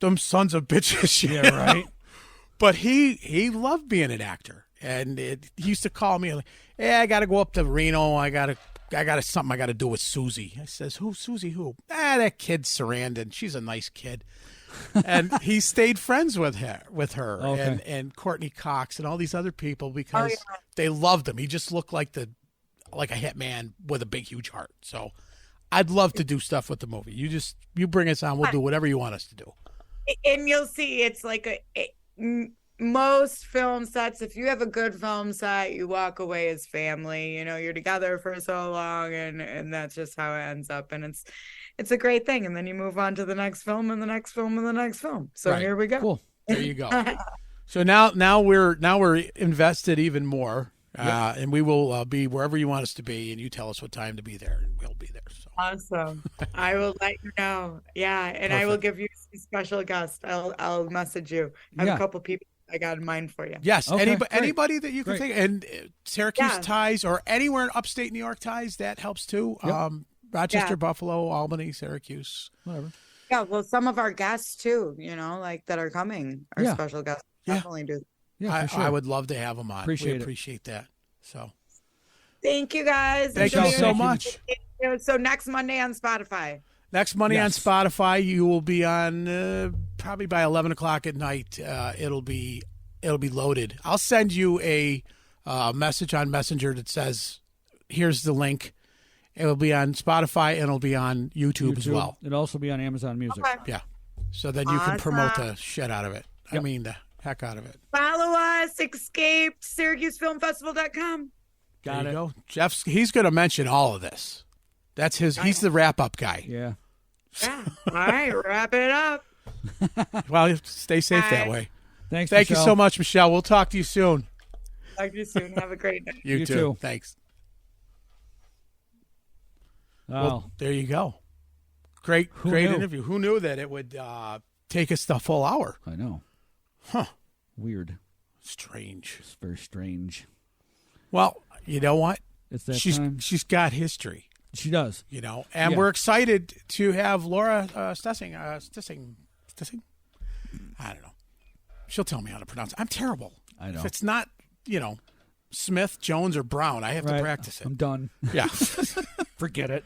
"Them sons of bitches." Yeah, right. But he loved being an actor, and he used to call me like, "Hey, I got to go up to Reno. I got something I got to do with Susie." I says, "Who, Susie? Who?" That kid Sarandon. She's a nice kid, and he stayed friends with her, Okay. and Courtney Cox and all these other people because they loved him. He just looked like a hitman with a big, huge heart. So, I'd love to do stuff with the movie. You bring us on. We'll do whatever you want us to do. And you'll see, it's like most film sets. If you have a good film set, you walk away as family. You're together for so long, and that's just how it ends up. And it's a great thing. And then you move on to the next film and the next film and the next film. So Right. Here we go. Cool. There you go. So now we're invested even more, and we will be wherever you want us to be, and you tell us what time to be there, and we'll be there. So Awesome. I will let you know. Yeah, and I will Perfect. give you some special guest. I'll message you. I have Yeah. a couple people I got in mind for you. yes, Okay, great. anybody that you can Great. think, and Syracuse Yeah. ties or anywhere in upstate New York ties, that helps too. Yep. Rochester, Yeah. Buffalo, Albany, Syracuse. Whatever. Yeah, well, some of our guests too, like that are coming, our Yeah. special guests Yeah. definitely do. Yeah, for sure. I would love to have them on. Appreciate we it. appreciate that. So Thank you guys. thank Michelle, you so thank you. much. So next Monday on Spotify. Next Monday Yes. on Spotify, you will be on probably by 11 o'clock at night. It'll be loaded. I'll send you a message on Messenger that says, "Here's the link." It will be on Spotify and it'll be on YouTube as well. It'll also be on Amazon Music. Okay. Yeah, so then you can promote Awesome. the shit out of it. I Yep. mean the heck out of it. Follow us, escape, SyracuseFilmFestival.com. Got there it. you go. He's going to mention all of this. That's he's the wrap up guy. Yeah. Yeah. All right, wrap it up. Well, stay safe that Bye. way. Thanks. Thank you Michelle. so much, Michelle. We'll talk to you soon. Talk to you soon. Have a great night. You You too. too. Thanks. Oh, Well, there you go. Great Who knew? interview. Who knew that it would take us the full hour? I know. Huh. Weird. Strange. It's very strange. Well, you know what? It's that She's time. she's got history, She does. and Yeah. we're excited to have Laura Stessing. I don't know. She'll tell me how to pronounce it. I'm terrible. I know. If it's not, Smith, Jones, or Brown, I have to Right. practice it. I'm done. Yeah. Forget it.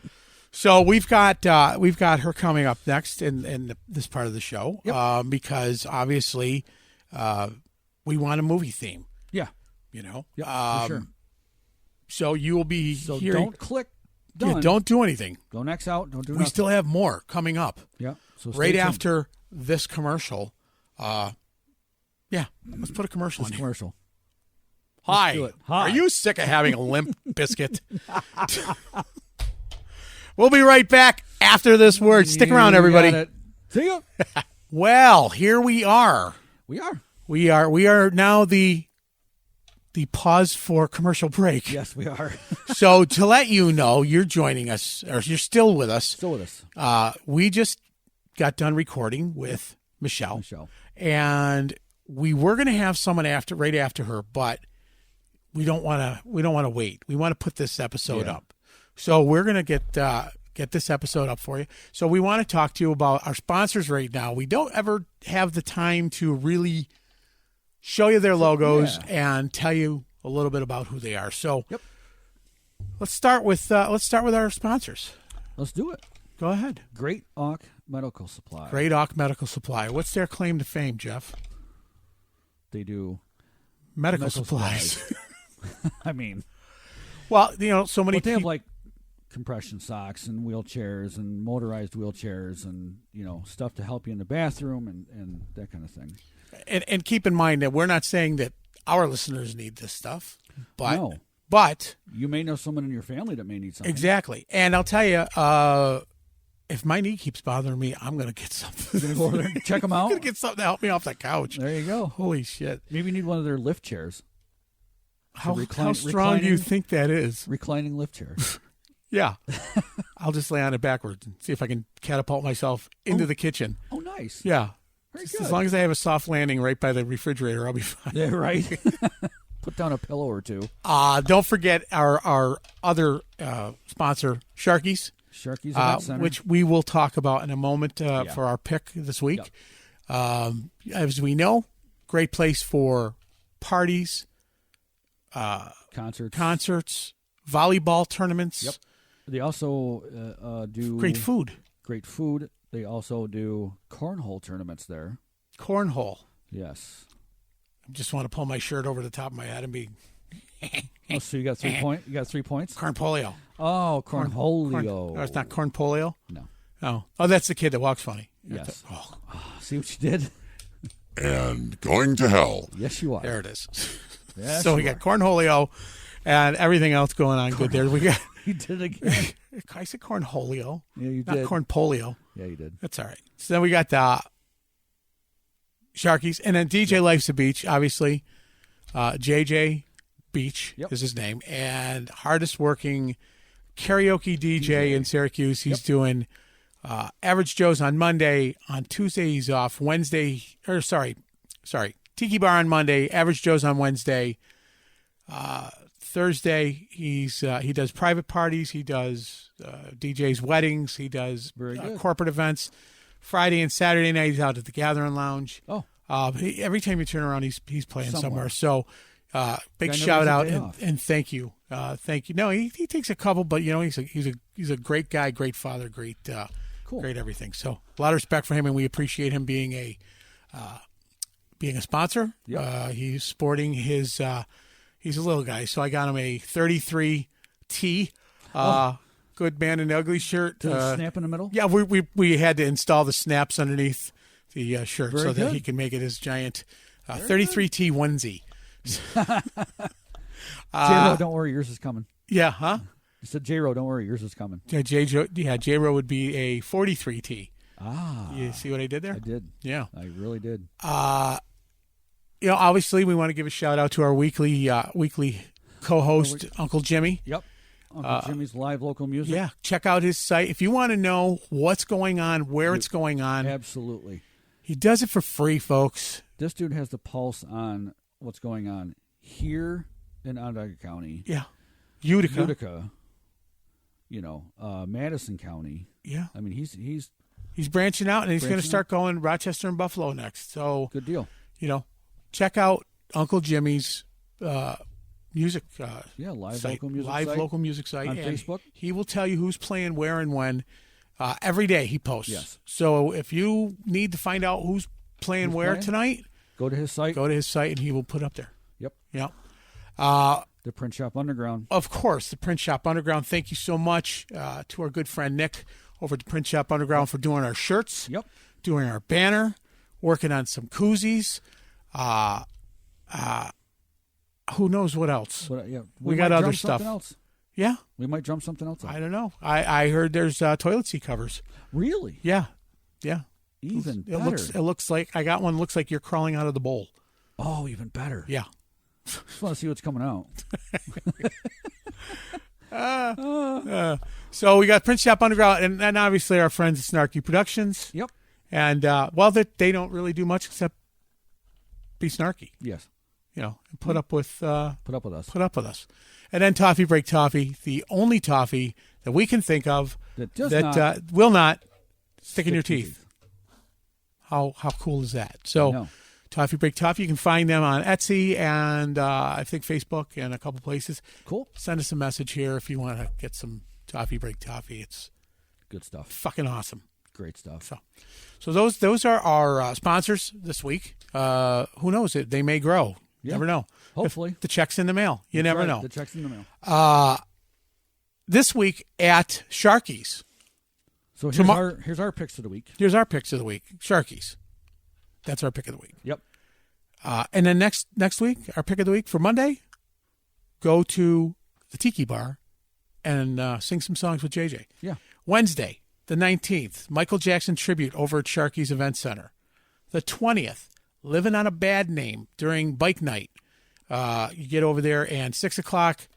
So we've got her coming up next in this part of the show, because obviously we want a movie theme. Yeah. Yep, for sure. So you will be So hearing. don't click. Done. Yeah, don't do anything. Go next out. Don't do We nothing. still have more coming up Yeah. So right stay tuned. after this commercial. Let's put a commercial This in here. commercial. Hi. do it. Hi. Are you sick of having a limp biscuit? We'll be right back after this word. Stick around, You everybody. got it. See ya. Well, here we are. We are. We are now the pause for commercial break. Yes, we are. So to let you know, you're joining us, or you're still with us. Still with us. We just got done recording with Michelle, Michelle. and we were going to have someone right after her, but we don't want to wait. We want to put this episode Yeah. up. So we're going to get this episode up for you. So we want to talk to you about our sponsors right now. We don't ever have the time to really show you their logos and tell you a little bit about who they are. So Yep. let's start with our sponsors. Let's do it. Go ahead. Great Auk Medical Supply. Great Auk Medical Supply. What's their claim to fame, Jeff? They do. Medical Medical supplies. I mean, Well, so many but they have people. like compression socks and wheelchairs and motorized wheelchairs and stuff to help you in the bathroom and that kind of thing. And keep in mind that we're not saying that our listeners need this stuff, but No. But you may know someone in your family that may need something. exactly. And I'll tell you, if my knee keeps bothering me, I'm going to get something. You're gonna go over there and check them out. I'm going to get something to help me off that couch. There you go. Holy shit. Maybe you need one of their lift chairs. How strong do you think that is? Reclining lift chairs. Yeah. I'll just lay on it backwards and see if I can catapult myself into the kitchen. Oh, nice. Yeah. Very Just good. as long as I have a soft landing right by the refrigerator, I'll be fine. Yeah, right. Put down a pillow or two. Don't forget our other sponsor, Sharky's. Sharky's Event Center. Which we will talk about in a moment for our pick this week. Yep. As we know, great place for parties, concerts, volleyball tournaments. Yep. They also do great food. Great food. They also do cornhole tournaments there. Cornhole. Yes. I just want to pull my shirt over the top of my head and be. Oh, so you got 3 points? You got 3 points? Cornpolio. Oh, cornholio. Oh, it's not cornpolio? No. Oh, that's the kid that walks funny. Yes. See what you did? And going to hell. Yes, you are. There it is. Yes, so we got cornholio and everything else going on good there. We got. You did it again. I said cornholio. Yeah, you not did. Cornpolio. Yeah, you did. That's all right. So then we got Sharky's, and then DJ Life's the Beach, obviously. JJ Beach is his name, and hardest working karaoke DJ in Syracuse. He's doing Average Joe's on Monday. On Tuesday he's off. Tiki Bar on Monday. Average Joe's on Wednesday. Thursday he does private parties. He does DJ's weddings. He does corporate events. Friday and Saturday night he's out at the Gathering Lounge. Oh, every time you turn around he's playing somewhere. So big shout out and thank you. Thank you. No, he takes a couple, but he's a great guy, great father, great great everything. So a lot of respect for him, and we appreciate him being a sponsor. Yep. He's sporting his. He's a little guy, so I got him a 33T. Good Man and Ugly shirt. Snap in the middle? Yeah, we had to install the snaps underneath the shirt Very so good. that he can make it his giant 33T onesie. J-Ro, don't worry, yours is coming. Yeah, huh? You said J-Ro, don't worry, yours is coming. Yeah, J-Ro would be a 43T. Ah. You see what I did there? I did. Yeah. I really did. Obviously we want to give a shout out to our weekly co-host, Uncle Jimmy. Yep. Uncle Jimmy's live local music. Yeah, check out his site. If you want to know what's going on, where it's going on. Absolutely. He does it for free, folks. This dude has the pulse on what's going on here in Onondaga County. Yeah. Utica. Madison County. Yeah. I mean, he's branching out, and he's going to start going Rochester and Buffalo next. So good deal. Check out Uncle Jimmy's music live site, local music site on and Facebook. He will tell you who's playing where and when. Every day he posts. Yes. So if you need to find out who's playing tonight, go to his site. And he will put up there. Yep. Yep. The Print Shop Underground. Of course, the Print Shop Underground. Thank you so much to our good friend Nick over at the Print Shop Underground for doing our shirts. Yep. Doing our banner, working on some koozies. Who knows what else? We got other stuff. Else. Yeah. We might drum something else up. I don't know. I heard there's toilet seat covers. Really? Yeah. Yeah. Even it better. It looks like I got one. Looks like you're crawling out of the bowl. Oh, even better. Yeah. Just want to see what's coming out. So we got Print Shop Underground, and obviously our friends at Snarky Productions. Yep. And they don't really do much except be snarky. Yes. And put up with us. Put up with us. And then Toffee Break Toffee, the only toffee that we can think of that will not stick in your teeth. How cool is that? So, Toffee Break Toffee, you can find them on Etsy and I think Facebook and a couple places. Cool. Send us a message here if you want to get some Toffee Break Toffee. It's good stuff. Fucking awesome. Great stuff. So those are our sponsors this week. Who knows? They may grow. You never know. Hopefully. If the check's in the mail. You never know. The check's in the mail. This week at Sharky's. So here's our picks of the week. Here's our picks of the week. Sharky's. That's our pick of the week. Yep. And then next week, our pick of the week for Monday, go to the Tiki Bar and sing some songs with JJ. Yeah. Wednesday, the 19th, Michael Jackson tribute over at Sharky's Event Center. The 20th, Living on a Bad Name during bike night. You get over there, and 6 o'clock,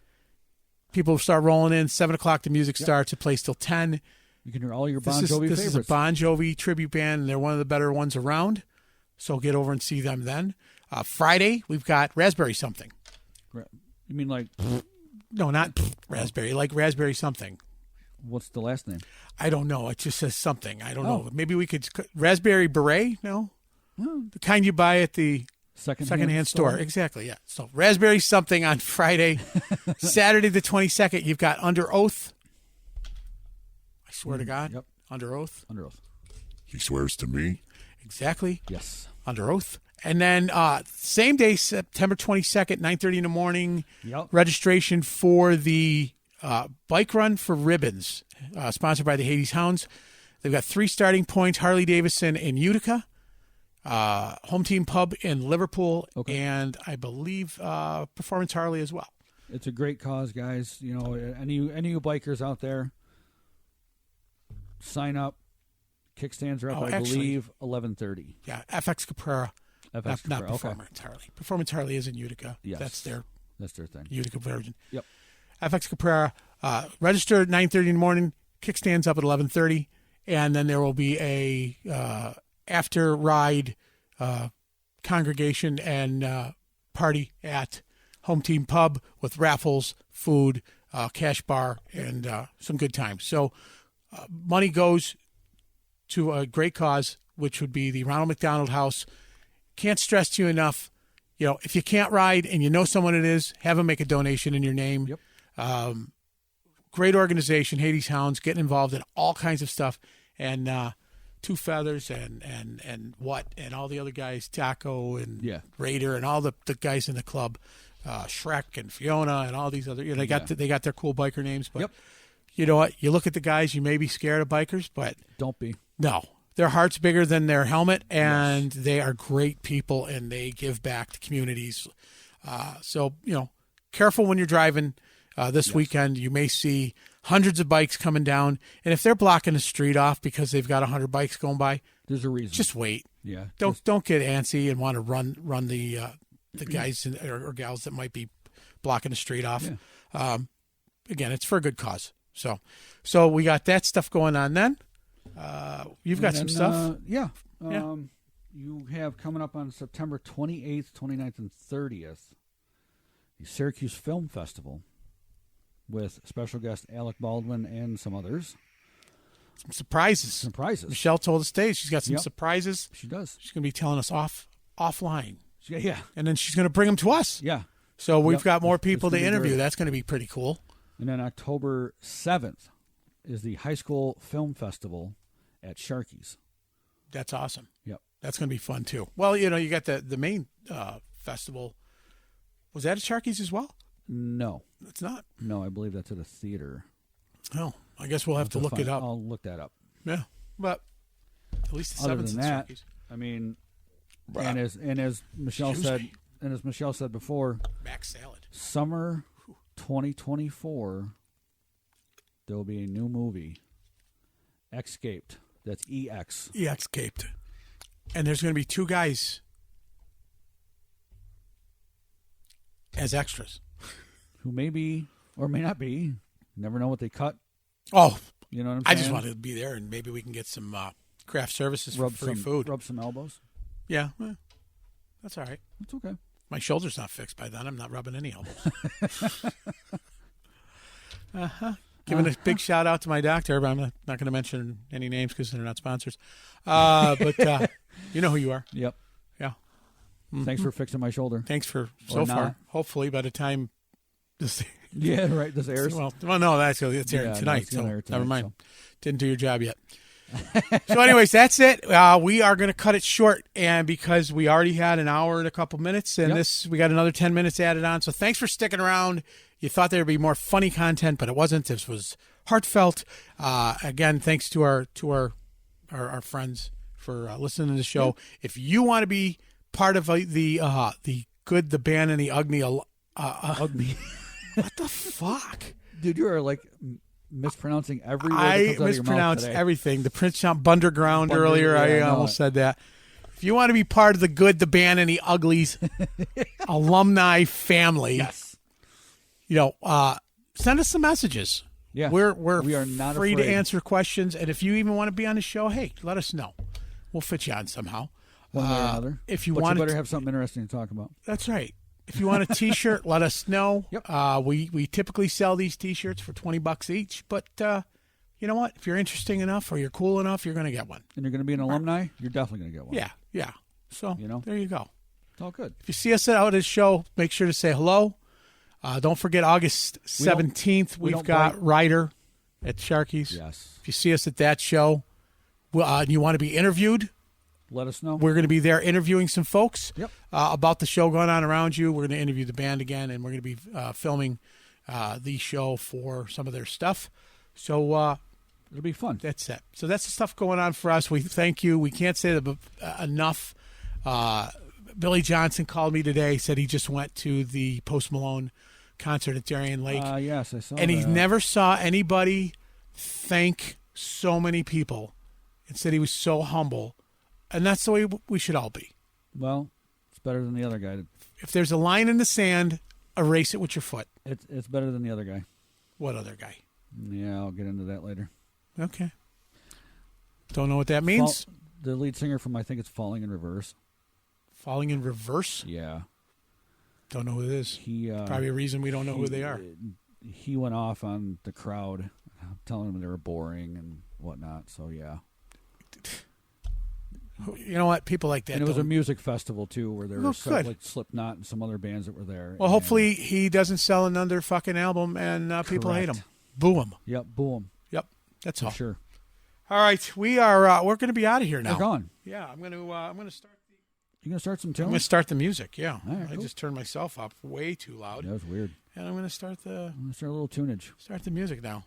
people start rolling in. 7 o'clock, the music starts. It plays till 10. You can hear all your Bon Jovi This favorites. is a Bon Jovi tribute band, and they're one of the better ones around. So get over and see them then. Friday, we've got Raspberry Something. You mean like, No, not Raspberry, like Raspberry Something. what's the last name? I don't know. It just says something. I don't know. Maybe we could... Raspberry Beret? No? The kind you buy at the secondhand store. Exactly, yeah. So Raspberry Something on Friday. Saturday the 22nd, you've got Under Oath. I swear to God. Yep. Under Oath. Under Oath. He swears to me. Exactly. Yes. Under Oath. And then same day, September 22nd, 9:30 in the morning, Yep. registration for the bike run for ribbons, sponsored by the Hades Hounds. They've got 3 starting points, Harley Davidson in Utica, Home Team Pub in Liverpool, and I believe Performance Harley as well. It's a great cause, guys. You know, any of you bikers out there, sign up. Kickstands are up, I believe, 11:30. Yeah, FX Caprara. FX Not Caprara, Performance Harley. Performance Harley is in Utica. Yes. That's their thing. Utica version. Yep. FX Caprara, register at 9:30 in the morning. Kickstands up at 11:30, and then there will be a after ride congregation and party at Home Team Pub with raffles, food, cash bar, and some good times. So money goes to a great cause, which would be the Ronald McDonald House. Can't stress to you enough, you know, if you can't ride and you know someone it is, have them make a donation in your name. Yep. Great organization, Hades Hounds, getting involved in all kinds of stuff. And Two Feathers and all the other guys, Taco and Raider and all the guys in the club, Shrek and Fiona and all these other, they got their cool biker names. But you know what? You look at the guys, you may be scared of bikers, but don't be. No. Their heart's bigger than their helmet, and they are great people, and they give back to communities. So, you know, careful when you're driving this weekend. You may see hundreds of bikes coming down, and if they're blocking the street off because they've got 100 bikes going by, there's a reason. Just wait. Yeah. Don't get antsy and want to run the guys or gals that might be blocking the street off. Yeah. Again, it's for a good cause. So we got that stuff going on then. You've got some stuff. You have coming up on September 28th, 29th, and 30th, the Syracuse Film Festival with special guest Alec Baldwin and some others. Some surprises. Michelle told us today she's got some surprises. She does. She's going to be telling us offline. Yeah. And then she's going to bring them to us. Yeah. So we've got more people to interview. Great. That's going to be pretty cool. And then October 7th is the High School Film Festival at Sharky's. That's awesome. Yep. That's going to be fun, too. Well, you know, you got the main festival. Was that at Sharky's as well? No. It's not? No, I believe that's at a theater. Oh, I guess we'll have to look it up. I'll look that up. Yeah. But at least the Other 7th than that, Sharky's. I mean, and as Michelle said before, Mac salad. Summer 2024, there will be a new movie, Escaped. That's EX. Escaped. And there's going to be 2 guys as extras. Who may be or may not be. Never know what they cut. Oh. You know what I'm saying? I just wanted to be there, and maybe we can get some craft services for free food. Rub some elbows. Yeah. That's all right. That's okay. My shoulder's not fixed by then. I'm not rubbing any elbows. Giving a big shout out to my doctor, but I'm not going to mention any names because they're not sponsors. But you know who you are. Yep. Yeah. Mm-hmm. Thanks for fixing my shoulder. Thanks for so far. Hopefully, by the time this. Yeah, right. This airs. Well, no, it's airing tonight. No, so never mind. Didn't do your job yet. So, anyways, that's it. We are going to cut it short, and because we already had an hour and a couple minutes, and we got another 10 minutes added on. So, thanks for sticking around. You thought there would be more funny content, but it wasn't. This was heartfelt. Again, thanks to our friends for listening to the show. Yeah. If you want to be part of the good, the bad, and the ugly, ugly. What the fuck? Dude, you are like mispronouncing every word that I comes out of your mouth mispronounced today. everything. The Prince John Bunderground Bunder- earlier. yeah, I I know almost it. said that. If you want to be part of the Good, the Bad, and the Uglies alumni family, Yes. send us some messages. Yeah. We are not free to afraid. answer questions, and if you even want to be on the show, hey, let us know. We'll fit you on somehow. One way or another. If you But want, you better have something interesting to talk about. that's right. If you want a T-shirt, let us know. Yep. We typically sell these T-shirts for $20 each, but you know what? If you're interesting enough or you're cool enough, you're going to get one. And you're going to be an alumni, you're definitely going to get one. Yeah. So there you go. It's all good. If you see us out at this show, make sure to say hello. Don't forget August 17th, we've got bite. Ryder at Sharky's. Yes. If you see us at that show, and you want to be interviewed, Let us know. we're going to be there interviewing some folks Yep. about the show going on around you. We're going to interview the band again, and we're going to be filming the show for some of their stuff. So It'll be fun. that's it. So that's the stuff going on for us. We thank you. We can't say that enough. Billy Johnson called me today, said he just went to the Post Malone concert at Darien Lake. Yes, I saw And he that. never saw anybody thank so many people and said he was so humble. And that's the way we should all be. Well, it's better than the other guy. If there's a line in the sand, erase it with your foot. It's better than the other guy. What other guy? Yeah, I'll get into that later. Okay. Don't know what that means. The lead singer from, I think it's Falling in Reverse. Falling in Reverse? Yeah. Don't know who it is. He Probably a reason we don't know who they are. He went off on the crowd, telling them they were boring and whatnot. So, yeah. You know what? People like that. And it was a don't- music festival, too, where there Oh, were good. like Slipknot and some other bands that were there. Well, And- hopefully he doesn't sell another fucking album and people hate him. Correct. Boo him. Yep, boom. Yep. That's For all. sure. All right, we're going to be out of here now. They're gone. Yeah, I'm going to start. You going to start some I'm tunes? going to start the music. Yeah, All right, I cool. just turned myself up way too loud, That was weird. and I'm going to start I'm going to start a little tunage. the music now.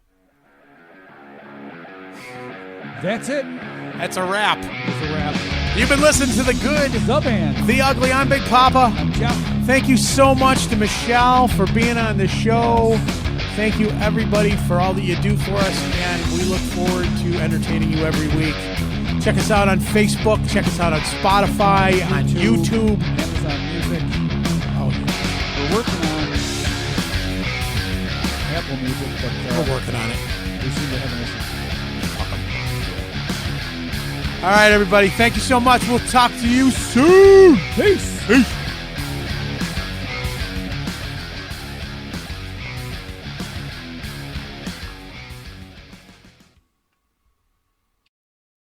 That's it. That's a wrap. That's a wrap. You've been listening to the Good, The band. the Ugly. I'm Big Papa. I'm Jeff. Thank you so much to Michelle for being on the show. Thank you everybody for all that you do for us, and we look forward to entertaining you every week. Check us out on Facebook. Check us out on Spotify, on YouTube. Amazon Music. Oh, yeah. We're working on Apple Music, but We're working on it. we seem to have an issue. All right, everybody. Thank you so much. We'll talk to you soon. Peace. Peace.